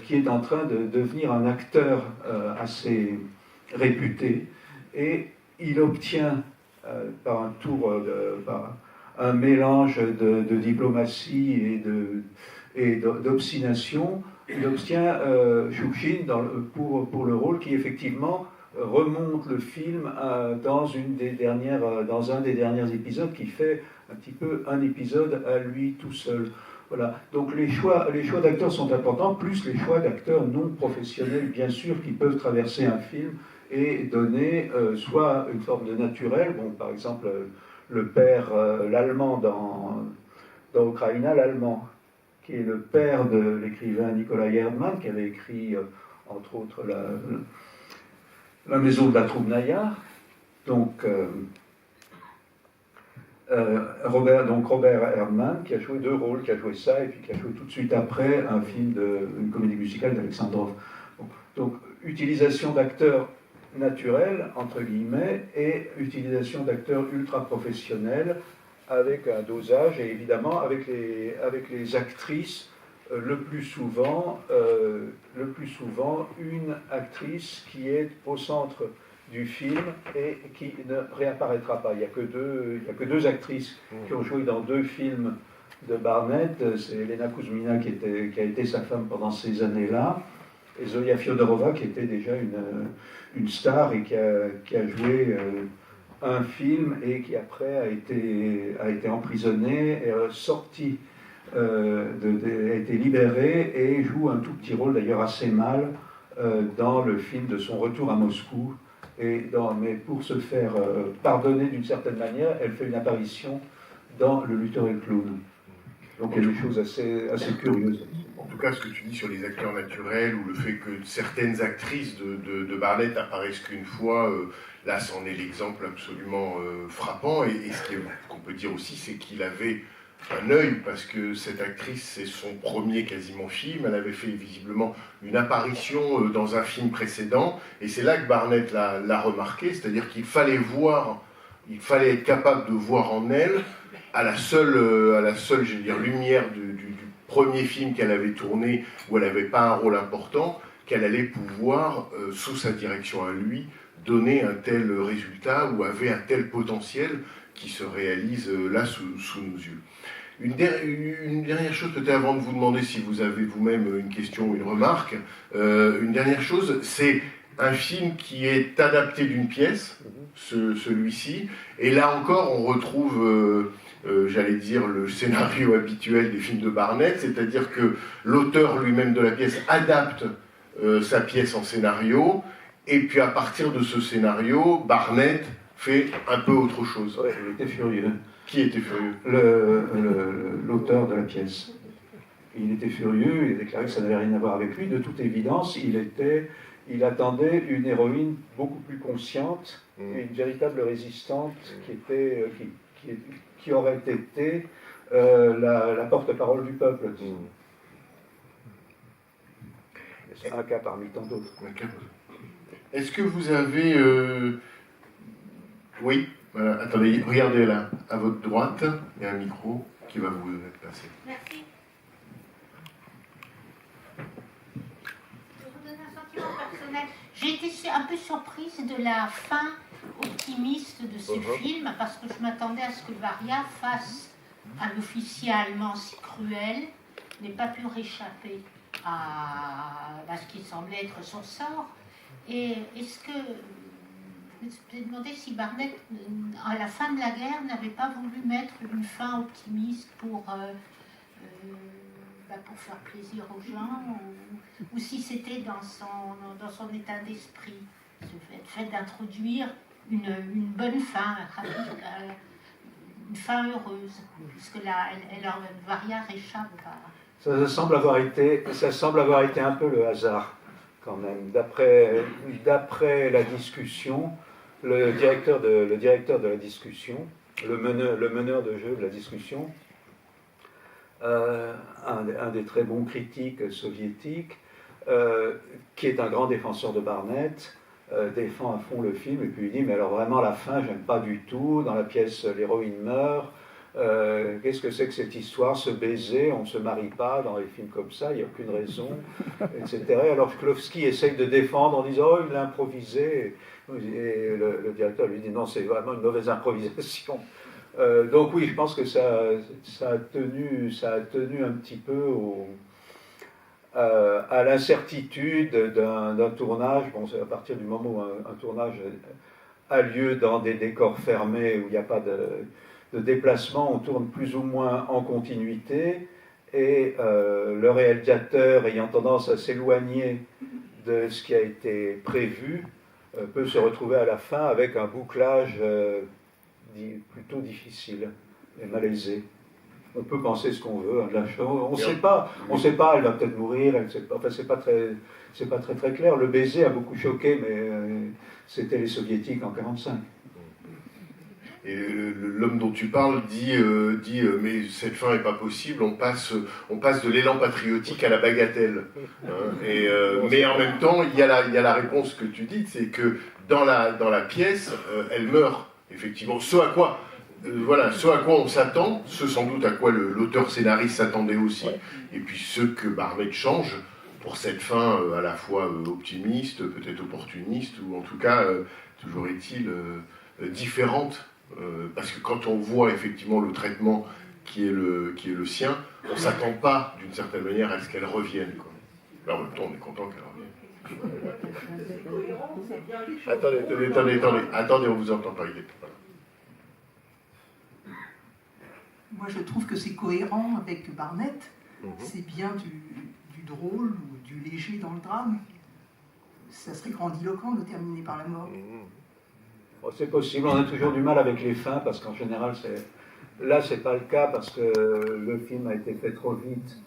[SPEAKER 1] qui est en train de devenir un acteur assez réputé, et il obtient par un par un mélange de diplomatie et d'obstination, il obtient Choukchine pour le rôle qui effectivement remonte le film dans un des derniers épisodes, qui fait un petit peu un épisode à lui tout seul. Voilà. Donc les choix d'acteurs sont importants, plus les choix d'acteurs non professionnels, bien sûr, qui peuvent traverser un film et donner soit une forme de naturel, bon, par exemple le père, l'allemand dans Ukraina, l'allemand, qui est le père de l'écrivain Nikolai Erdmann, qui avait écrit entre autres la Maison de la Troubnaïa. Donc Robert Erdmann, qui a joué 2 rôles, qui a joué ça, et puis qui a joué tout de suite après une comédie musicale d'Alexandrov. Donc, utilisation d'acteurs naturels, entre guillemets, et utilisation d'acteurs ultra-professionnels, avec un dosage, et évidemment avec les actrices, le plus souvent une actrice qui est au centre du film et qui ne réapparaîtra pas. Il n'y a que deux actrices qui ont joué dans 2 films de Barnett. C'est Elena Kuzmina qui a été sa femme pendant ces années-là, et Zoya Fyodorova qui était déjà une star et qui a joué un film et qui après a été emprisonnée, sortie, a été libérée et joue un tout petit rôle, d'ailleurs assez mal, dans le film de son retour à Moscou. Mais pour se faire pardonner d'une certaine manière, elle fait une apparition dans Le Lutteur et le Clown. Donc il y a des choses assez curieuses.
[SPEAKER 4] En tout cas, ce que tu dis sur les acteurs naturels, ou le fait que certaines actrices de Barnett apparaissent qu'une fois, là c'en est l'exemple absolument frappant. Et ce qu'on peut dire aussi, c'est qu'il avait un œil, parce que cette actrice, c'est son premier quasiment film. Elle avait fait visiblement une apparition dans un film précédent, et c'est là que Barnett l'a remarqué, c'est-à-dire qu'il fallait être capable de voir en elle, à la seule je veux dire, lumière du premier film qu'elle avait tourné, où elle n'avait pas un rôle important, qu'elle allait pouvoir, sous sa direction à lui, donner un tel résultat, ou avait un tel potentiel qui se réalise là sous nos yeux. Une dernière chose, peut-être avant de vous demander si vous avez vous-même une question ou une remarque, une dernière chose, c'est un film qui est adapté d'une pièce, celui-ci, et là encore on retrouve, j'allais dire, le scénario habituel des films de Barnett, c'est-à-dire que l'auteur lui-même de la pièce adapte sa pièce en scénario, et puis à partir de ce scénario, Barnett fait un peu autre chose.
[SPEAKER 1] Ouais, il était furieux.
[SPEAKER 4] Qui était furieux?
[SPEAKER 1] L'auteur de la pièce. Il était furieux, il a déclaré que ça n'avait rien à voir avec lui. De toute évidence, il attendait une héroïne beaucoup plus consciente, une véritable résistante qui aurait été la porte-parole du peuple. C'est un cas parmi tant d'autres.
[SPEAKER 4] Est-ce que vous avez... Oui, voilà. Attendez, regardez là, à votre droite, il y a un micro qui va vous être placé.
[SPEAKER 5] Merci. Je vous donne un sentiment personnel. J'ai été un peu surprise de la fin optimiste de ce film, parce que je m'attendais à ce que Varia, face à l'officier allemand si cruel, n'ait pas pu réchapper à ce qui semblait être son sort. Et est-ce que... Je me suis demandé si Barnett, à la fin de la guerre, n'avait pas voulu mettre une fin optimiste pour faire plaisir aux gens, ou si c'était dans son état d'esprit, ce fait d'introduire une bonne fin, une fin heureuse, puisque Varia réchappe à...
[SPEAKER 1] Ça semble avoir été un peu le hasard, quand même. D'après la discussion, le directeur de la discussion, le meneur de jeu de la discussion, un des très bons critiques soviétiques, qui est un grand défenseur de Barnett, défend à fond le film, et puis il dit, mais alors vraiment la fin, j'aime pas du tout, dans la pièce l'héroïne meurt, Qu'est-ce que c'est que cette histoire, se baiser, on ne se marie pas dans les films comme ça, il n'y a aucune raison, etc. Alors Shklovsky essaye de défendre en disant oh, il l'a improvisé. Et le directeur lui dit non, c'est vraiment une mauvaise improvisation. Donc oui, je pense que ça a tenu un petit peu à l'incertitude d'un tournage. Bon, c'est à partir du moment où un tournage a lieu dans des décors fermés où il n'y a pas de déplacement, on tourne plus ou moins en continuité, et le réalisateur ayant tendance à s'éloigner de ce qui a été prévu peut se retrouver à la fin avec un bouclage plutôt difficile et malaisé. On peut penser ce qu'on veut, hein, de la chose. On ne sait pas, elle va peut-être mourir, elle sait pas, enfin c'est pas très clair. Le baiser a beaucoup choqué, mais c'était les soviétiques en 1945.
[SPEAKER 4] Et l'homme dont tu parles dit mais cette fin n'est pas possible, on passe de l'élan patriotique à la bagatelle. Mais en même temps, il y a la réponse que tu dis, c'est que dans la pièce, elle meurt, effectivement. Ce à quoi on s'attend, ce sans doute à quoi l'auteur scénariste s'attendait aussi, et puis ce que Barnett change pour cette fin à la fois optimiste, peut-être opportuniste, ou en tout cas, toujours est-il, différente. Parce que quand on voit effectivement le traitement qui est le sien, on ne s'attend pas d'une certaine manière à ce qu'elle revienne, quoi. Mais en même temps, on est content qu'elle revienne. Attendez, on vous entend pas, il est pas là.
[SPEAKER 6] Moi, je trouve que c'est cohérent avec Barnett. C'est bien du drôle ou du léger dans le drame. Ça serait grandiloquent de terminer par la mort.
[SPEAKER 1] Bon, c'est possible, on a toujours du mal avec les fins, parce qu'en général, là, c'est pas le cas, parce que le film a été fait trop vite.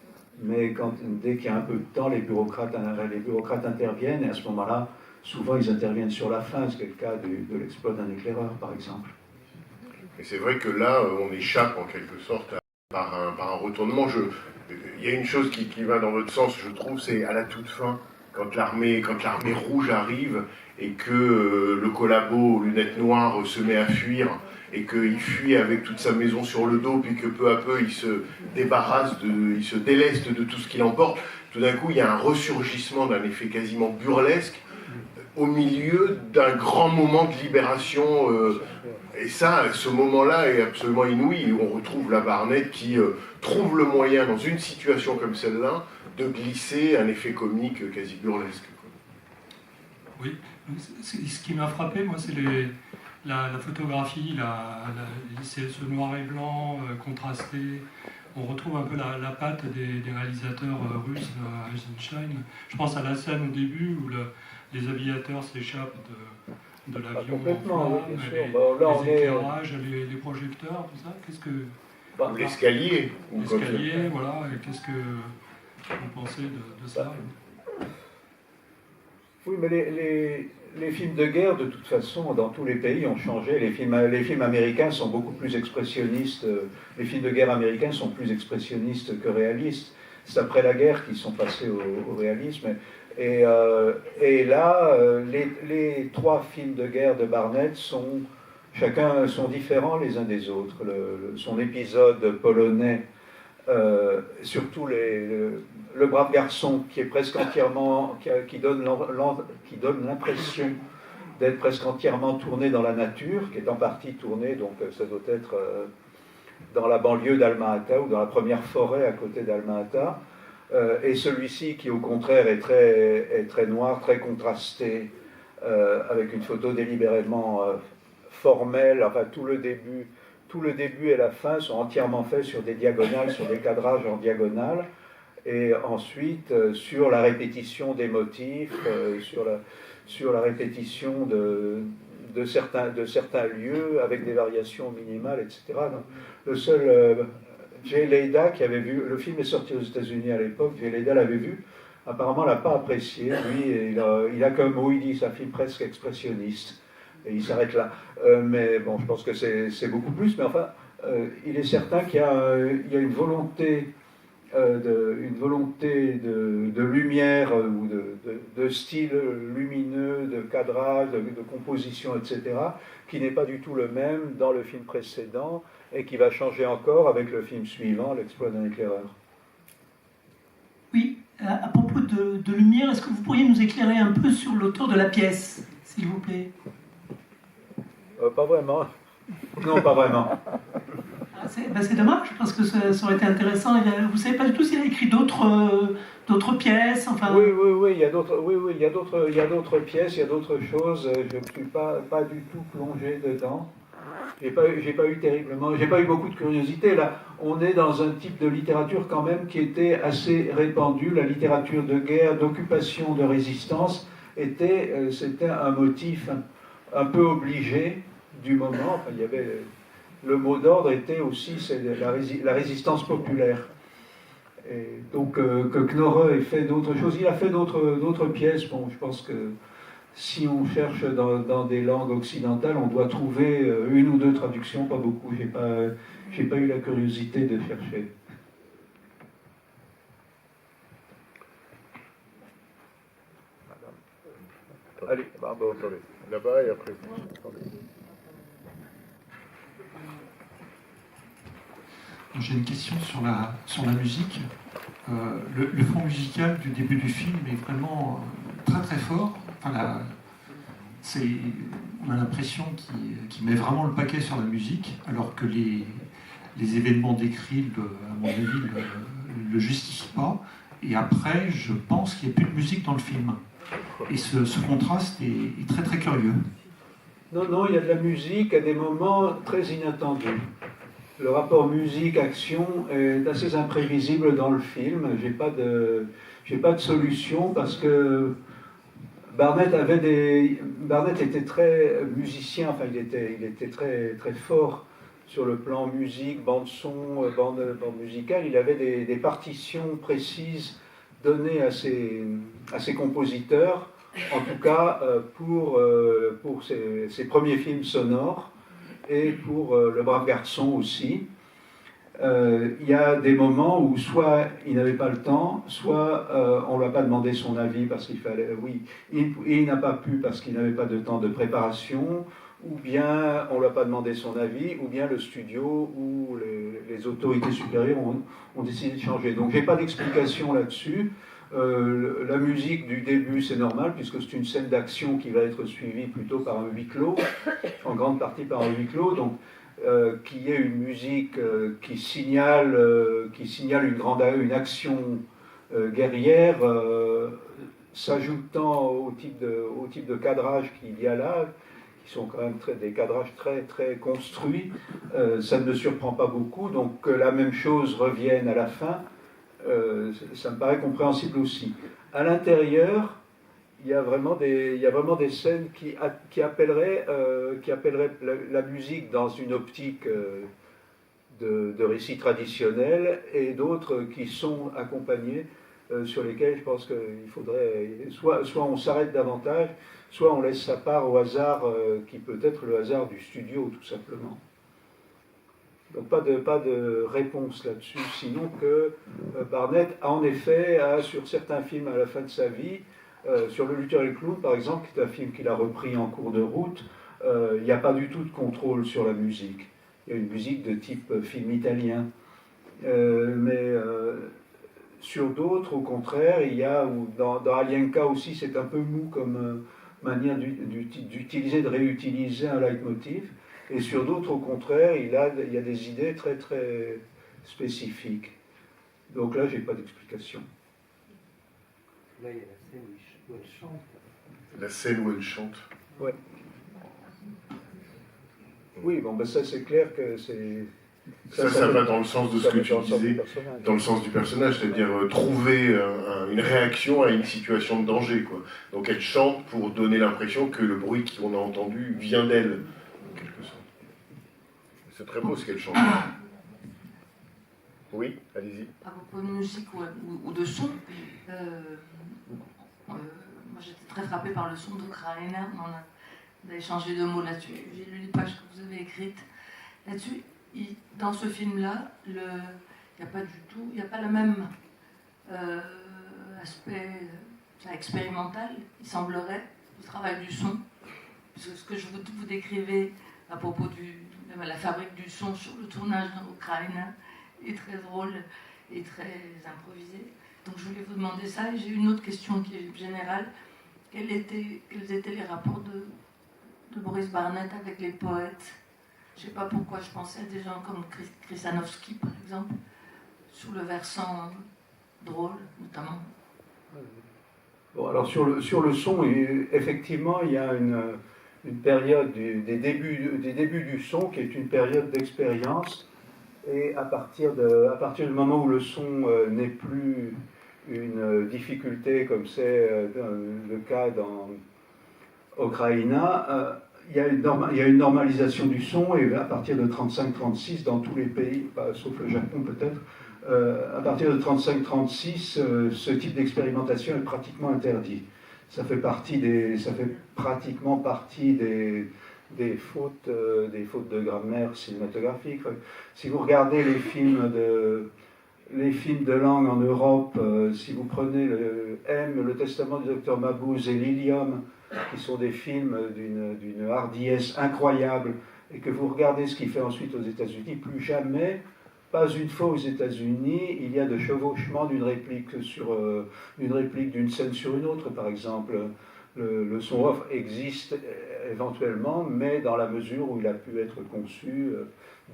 [SPEAKER 1] Mais dès qu'il y a un peu de temps, les bureaucrates interviennent, et à ce moment-là, souvent, ils interviennent sur la fin, ce qui est le cas de l'exploit d'un éclaireur, par exemple.
[SPEAKER 4] Et c'est vrai que là, on échappe en quelque sorte par un retournement. Il y a une chose qui va dans votre sens, je trouve, c'est à la toute fin, quand l'armée rouge arrive et que le collabo aux lunettes noires se met à fuir, et qu'il fuit avec toute sa maison sur le dos, puis que peu à peu il se débarrasse, il se déleste de tout ce qu'il emporte, tout d'un coup il y a un ressurgissement d'un effet quasiment burlesque au milieu d'un grand moment de libération. Et ça, ce moment-là est absolument inouï. On retrouve la Barnett qui trouve le moyen, dans une situation comme celle-là, de glisser un effet comique quasi burlesque.
[SPEAKER 7] Oui, ce qui m'a frappé, moi, c'est la photographie, c'est ce noir et blanc contrasté. On retrouve un peu la patte des réalisateurs russes, Eisenstein. Je pense à la scène au début où les aviateurs s'échappent de l'avion.
[SPEAKER 1] Complètement, oui, bien sûr.
[SPEAKER 7] Les éclairages, les projecteurs, tout ça. Qu'est-ce que...
[SPEAKER 4] L'escalier.
[SPEAKER 7] L'escalier, voilà. Et qu'est-ce que vous pensez de ça?
[SPEAKER 1] Oui, mais les films de guerre, de toute façon, dans tous les pays, ont changé. Les films américains sont beaucoup plus expressionnistes. Les films de guerre américains sont plus expressionnistes que réalistes. C'est après la guerre qu'ils sont passés au réalisme. Et là, les trois films de guerre de Barnett sont différents les uns des autres. Son épisode polonais, surtout le brave garçon, qui est presque entièrement, qui donne l'impression d'être presque entièrement tourné dans la nature, qui est en partie tourné, donc ça doit être dans la banlieue d'Alma-Ata ou dans la première forêt à côté d'Alma-Ata, et celui-ci qui au contraire est très noir, très contrasté, avec une photo délibérément formelle. Enfin tout le début et la fin sont entièrement faits sur des diagonales, sur des cadrages en diagonale, et ensuite sur la répétition des motifs, sur la répétition de certains lieux avec des variations minimales, etc. Donc, le seul Jay Leyda, qui avait vu, le film est sorti aux États-Unis à l'époque, Jay Leyda l'avait vu, apparemment l'a pas apprécié. Lui, il a comme mot, il dit c'est un film presque expressionniste. Et il s'arrête là. Mais bon, je pense que c'est beaucoup plus. Mais enfin, il est certain qu'il y a une volonté une volonté de lumière ou de style lumineux, de cadrage, de composition, etc., qui n'est pas du tout le même dans le film précédent et qui va changer encore avec le film suivant, L'exploit d'un éclaireur.
[SPEAKER 8] Oui, à propos de lumière, est-ce que vous pourriez nous éclairer un peu sur l'auteur de la pièce, s'il vous plaît?
[SPEAKER 1] Pas vraiment. Non, pas vraiment.
[SPEAKER 8] C'est dommage, parce que ça aurait été intéressant. Vous ne savez pas du tout s'il a écrit d'autres pièces, enfin...
[SPEAKER 1] Oui, il y a d'autres pièces, il y a d'autres choses. Je ne suis pas du tout plongé dedans. J'ai pas eu beaucoup de curiosité. Là, on est dans un type de littérature quand même qui était assez répandue. La littérature de guerre, d'occupation, de résistance, c'était un motif un peu obligé du moment. Enfin, il y avait... Le mot d'ordre était aussi la résistance populaire. Et donc que Knorre ait fait d'autres choses, il a fait d'autres pièces. Bon, je pense que si on cherche dans des langues occidentales, on doit trouver une ou deux traductions, pas beaucoup. J'ai pas eu la curiosité de chercher. Allez, bon, attendez.
[SPEAKER 4] Là-bas et après.
[SPEAKER 7] J'ai une question sur la musique. Le fond musical du début du film est vraiment très très fort. Enfin, on a l'impression qu'il met vraiment le paquet sur la musique, alors que les événements décrits, à mon avis, ne le justifient pas. Et après, je pense qu'il n'y a plus de musique dans le film. Et ce contraste est très très curieux.
[SPEAKER 1] Non, il y a de la musique à des moments très inattendus. Le rapport musique-action est assez imprévisible dans le film. J'ai pas de solution parce que Barnett était très musicien. Enfin, il était très très fort sur le plan musique, bande son, bande musicale. Il avait des partitions précises données à ses compositeurs. En tout cas pour ses premiers films sonores. Et pour Le Brave Garçon aussi. Il y a des moments où soit il n'avait pas le temps, soit on ne lui a pas demandé son avis parce qu'il fallait, il n'a pas pu parce qu'il n'avait pas de temps de préparation, ou bien on ne lui a pas demandé son avis, ou bien le studio ou les autorités supérieures ont décidé de changer. Donc j'ai pas d'explication là-dessus. La musique du début, c'est normal, puisque c'est une scène d'action qui va être suivie plutôt par un huis clos, en grande partie par un huis clos, donc qu'il y ait une musique qui signale une action guerrière, s'ajoutant au type de cadrage qu'il y a là, qui sont quand même des cadrages très, très construits, ça ne me surprend pas beaucoup, donc que la même chose revienne à la fin, ça me paraît compréhensible aussi. À l'intérieur, il y a vraiment des scènes qui appelleraient la musique dans une optique de récit traditionnel, et d'autres qui sont accompagnées, sur lesquelles je pense qu'il faudrait soit on s'arrête davantage, soit on laisse sa part au hasard, qui peut être le hasard du studio tout simplement. Donc pas de réponse là-dessus, sinon que Barnett en effet a sur certains films à la fin de sa vie, sur Le Lutteur et le Clown par exemple, qui est un film qu'il a repris en cours de route, il n'y a pas du tout de contrôle sur la musique. Il y a une musique de type film italien. Mais sur d'autres, au contraire, il y a, ou dans Alienka aussi, c'est un peu mou comme manière d'utiliser, de réutiliser un leitmotiv. Et sur d'autres, au contraire, il y a des idées très très spécifiques. Donc là, j'ai pas d'explication.
[SPEAKER 9] Là, il y a la scène où elle chante.
[SPEAKER 4] La scène où elle chante.
[SPEAKER 1] Ouais. Oui, bon, ben ça c'est clair que c'est...
[SPEAKER 4] Ça va dans le sens de ce que tu disais, dans le sens du personnage, c'est-à-dire trouver une réaction à une situation de danger, quoi. Donc elle chante pour donner l'impression que le bruit qu'on a entendu vient d'elle, en quelque sorte. C'est très beau ce qu'elle chante. Oui, allez-y.
[SPEAKER 10] À propos de musique ou de son, moi j'étais très frappée par le son de Krainer. On a échangé 2 mots là-dessus. J'ai lu les pages que vous avez écrites là-dessus. Dans ce film-là, Il n'y a pas du tout, il n'y a pas le même aspect expérimental, il semblerait, du travail du son. Parce que ce que vous décrivez à propos de la fabrique du son sur le tournage dans l'Ukraine est très drôle et très improvisé. Donc je voulais vous demander ça, et j'ai une autre question qui est générale. Quels étaient les rapports de Boris Barnett avec les poètes? Je ne sais pas pourquoi je pensais à des gens comme Krisanowski, par exemple, sur le versant drôle, notamment.
[SPEAKER 1] Bon, alors sur le son, effectivement, il y a une période des débuts du son qui est une période d'expérience, et à partir du moment où le son n'est plus une difficulté comme c'est le cas dans Ocarina, il y a une normalisation du son, et à partir de 35-36 dans tous les pays, sauf le Japon peut-être, à partir de 35-36, ce type d'expérimentation est pratiquement interdit. Ça fait pratiquement partie des fautes de grammaire cinématographique. Si vous regardez les films de langue en Europe, si vous prenez le Testament du Docteur Mabuse et Lilium, qui sont des films d'une hardiesse incroyable, et que vous regardez ce qu'il fait ensuite aux États-Unis, plus jamais, pas une fois aux États-Unis, il y a de chevauchement d'une réplique d'une scène sur une autre, par exemple. Le son off existe éventuellement, mais dans la mesure où il a pu être conçu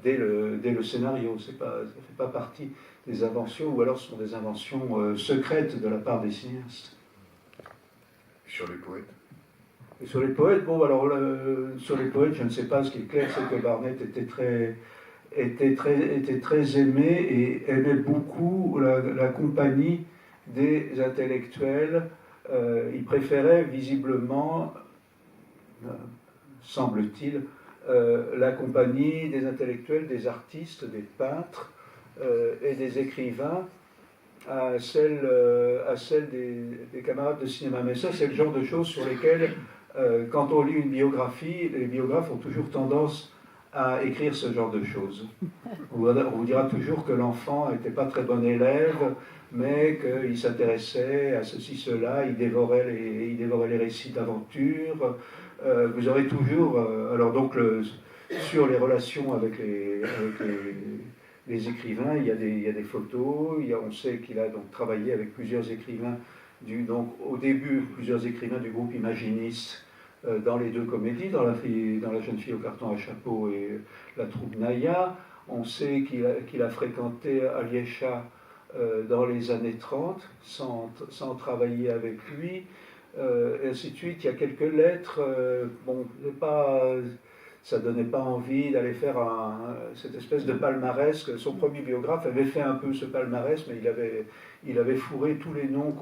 [SPEAKER 1] dès le scénario. Ça ne fait pas partie des inventions, ou alors ce sont des inventions secrètes de la part des cinéastes.
[SPEAKER 4] Sur les poètes?
[SPEAKER 1] Et sur les poètes, bon, alors sur les poètes, je ne sais pas, ce qui est clair, c'est que Barnett était très aimé et aimait beaucoup la compagnie des intellectuels. Il préférait visiblement, semble-t-il, la compagnie des intellectuels, des artistes, des peintres et des écrivains à celle des camarades de cinéma. Mais ça, c'est le genre de choses sur lesquelles, quand on lit une biographie, les biographes ont toujours tendance à écrire ce genre de choses. On vous dira toujours que l'enfant n'était pas très bon élève, mais qu'il s'intéressait à ceci, cela, il dévorait les récits d'aventure. Vous aurez toujours... alors donc, sur les relations avec les écrivains, il y a des photos, on sait qu'il a donc travaillé avec plusieurs écrivains, donc au début, plusieurs écrivains du groupe Imaginis, dans les deux comédies, dans la jeune fille au carton à chapeau et la troupe Naya. On sait qu'il a fréquenté Alyosha dans les années 30, sans travailler avec lui, et ainsi de suite. Il y a quelques lettres, ça ne donnait pas envie d'aller faire cette espèce de palmarès, que son premier biographe avait fait un peu ce palmarès, mais il avait fourré tous les noms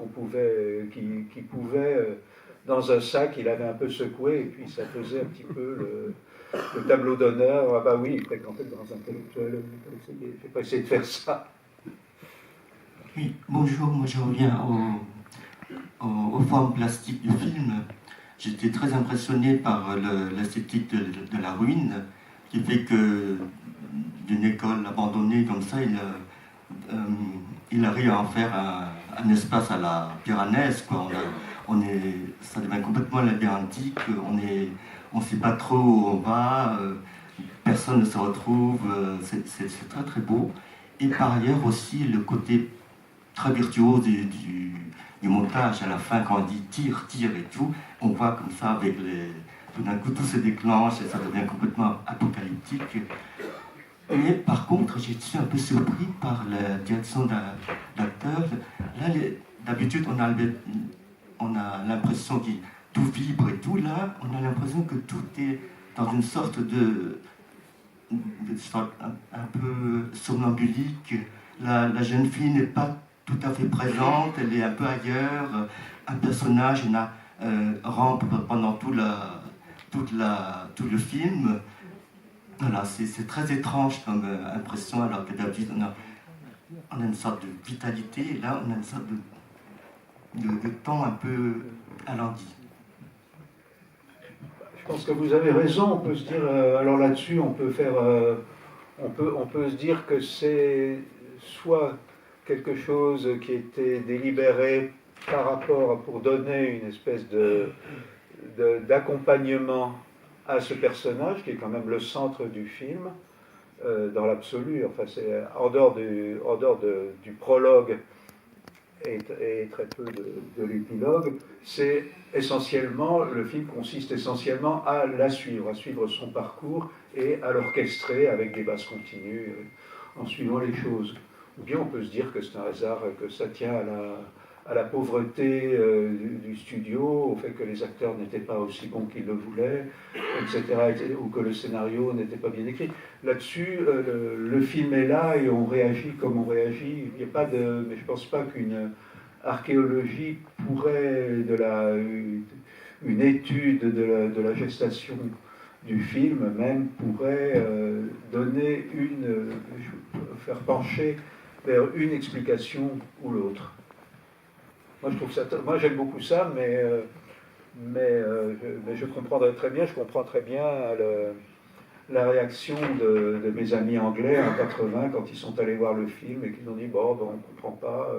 [SPEAKER 1] qui pouvaient dans un sac, il avait un peu secoué, et puis ça faisait un petit peu le tableau d'honneur. Ah bah oui, il fréquentait dans un intellectuel, j'ai pas essayé de faire ça.
[SPEAKER 11] Oui, bonjour, moi je reviens aux formes plastiques du film. J'étais très impressionné par l'esthétique de la ruine, qui fait que d'une école abandonnée comme ça, il arrive à en faire un espace à la Piranèse, quoi. Ça devient complètement labyrinthique, on ne sait pas trop où on va, personne ne se retrouve, c'est très très beau. Et par ailleurs aussi le côté très virtuose du montage à la fin, quand on dit tire et tout, on voit comme ça avec tout d'un coup tout se déclenche et ça devient complètement apocalyptique. Mais par contre, j'ai été un peu surpris par la direction d'acteur. Là, d'habitude, on a l'impression que tout vibre et tout. Là, on a l'impression que tout est dans une sorte un peu somnambulique. La jeune fille n'est pas tout à fait présente, elle est un peu ailleurs. Un personnage rampe pendant tout le film. Voilà, c'est très étrange comme impression, alors que d'habitude on a une sorte de vitalité, et là on a une sorte de temps un peu alandi.
[SPEAKER 1] Je pense que vous avez raison. On peut se dire, alors là-dessus, on peut se dire que soit quelque chose qui était délibéré par rapport, pour donner une espèce d'accompagnement à ce personnage, qui est quand même le centre du film, dans l'absolu. Enfin, c'est en dehors du prologue et très peu de l'épilogue, c'est essentiellement, le film consiste essentiellement à la suivre, à suivre son parcours et à l'orchestrer avec des basses continues en suivant les choses. Ou bien on peut se dire que c'est un hasard, que ça tient à la pauvreté du studio, au fait que les acteurs n'étaient pas aussi bons qu'ils le voulaient, etc., ou que le scénario n'était pas bien écrit. Là-dessus, le film est là et on réagit comme on réagit. Il n'y a pas de, mais je ne pense pas qu'une archéologie pourrait, une étude de la gestation du film même, pourrait donner faire pencher vers une explication ou l'autre. Moi, j'aime beaucoup ça, mais je comprendrais très bien, la réaction de mes amis anglais en 80 quand ils sont allés voir le film et qu'ils ont dit bon, on ne comprend pas.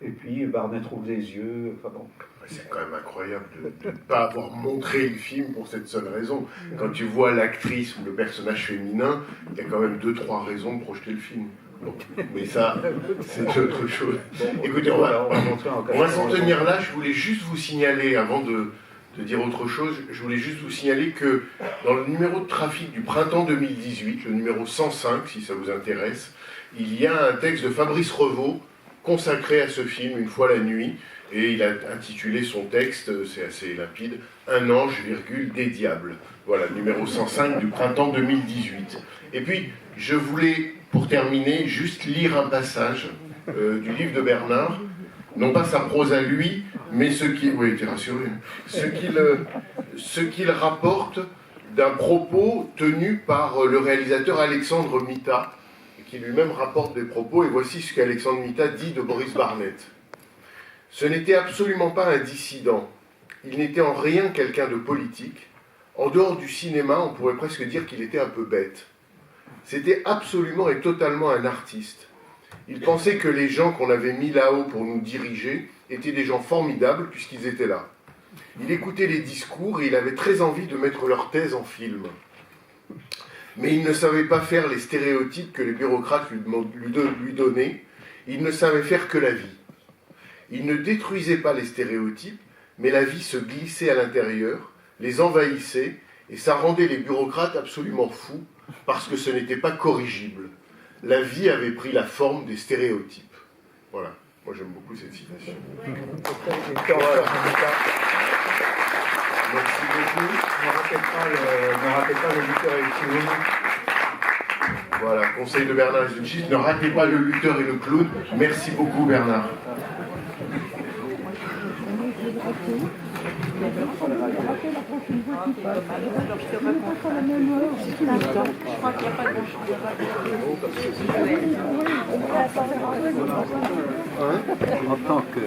[SPEAKER 1] Et puis Barnett trouve des yeux. Enfin bon.
[SPEAKER 4] C'est quand même incroyable de ne pas avoir montré le film pour cette seule raison. Quand tu vois l'actrice ou le personnage féminin, il y a quand même 2-3 raisons de projeter le film. Bon, mais ça, c'est autre chose. Écoutez, on va s'en tenir là. Je voulais juste vous signaler, avant de dire autre chose, je voulais juste vous signaler que dans le numéro de trafic du printemps 2018, le numéro 105, si ça vous intéresse, il y a un texte de Fabrice Revaux consacré à ce film, Une fois la nuit, et il a intitulé son texte, c'est assez limpide, Un ange, des diables. Voilà, numéro 105 du printemps 2018. Et puis, je voulais, pour terminer, juste lire un passage du livre de Bernard, non pas sa prose à lui, mais ce qu'il rapporte d'un propos tenu par le réalisateur Alexandre Mita, qui lui-même rapporte des propos, et voici ce qu'Alexandre Mita dit de Boris Barnett. Ce n'était absolument pas un dissident, il n'était en rien quelqu'un de politique. En dehors du cinéma, on pourrait presque dire qu'il était un peu bête. C'était absolument et totalement un artiste. Il pensait que les gens qu'on avait mis là-haut pour nous diriger étaient des gens formidables puisqu'ils étaient là. Il écoutait les discours et il avait très envie de mettre leur thèse en film. Mais il ne savait pas faire les stéréotypes que les bureaucrates lui donnaient. Il ne savait faire que la vie. Il ne détruisait pas les stéréotypes, mais la vie se glissait à l'intérieur, les envahissait, et ça rendait les bureaucrates absolument fous, parce que ce n'était pas corrigible. La vie avait pris la forme des stéréotypes. Voilà, moi j'aime beaucoup cette citation. Voilà. Merci beaucoup.
[SPEAKER 1] Ne ratez pas le Luther et le clown.
[SPEAKER 4] Voilà, conseil de Bernard Zunchis, ne ratez pas le Luther et le clown. Merci beaucoup Bernard.
[SPEAKER 1] En tant que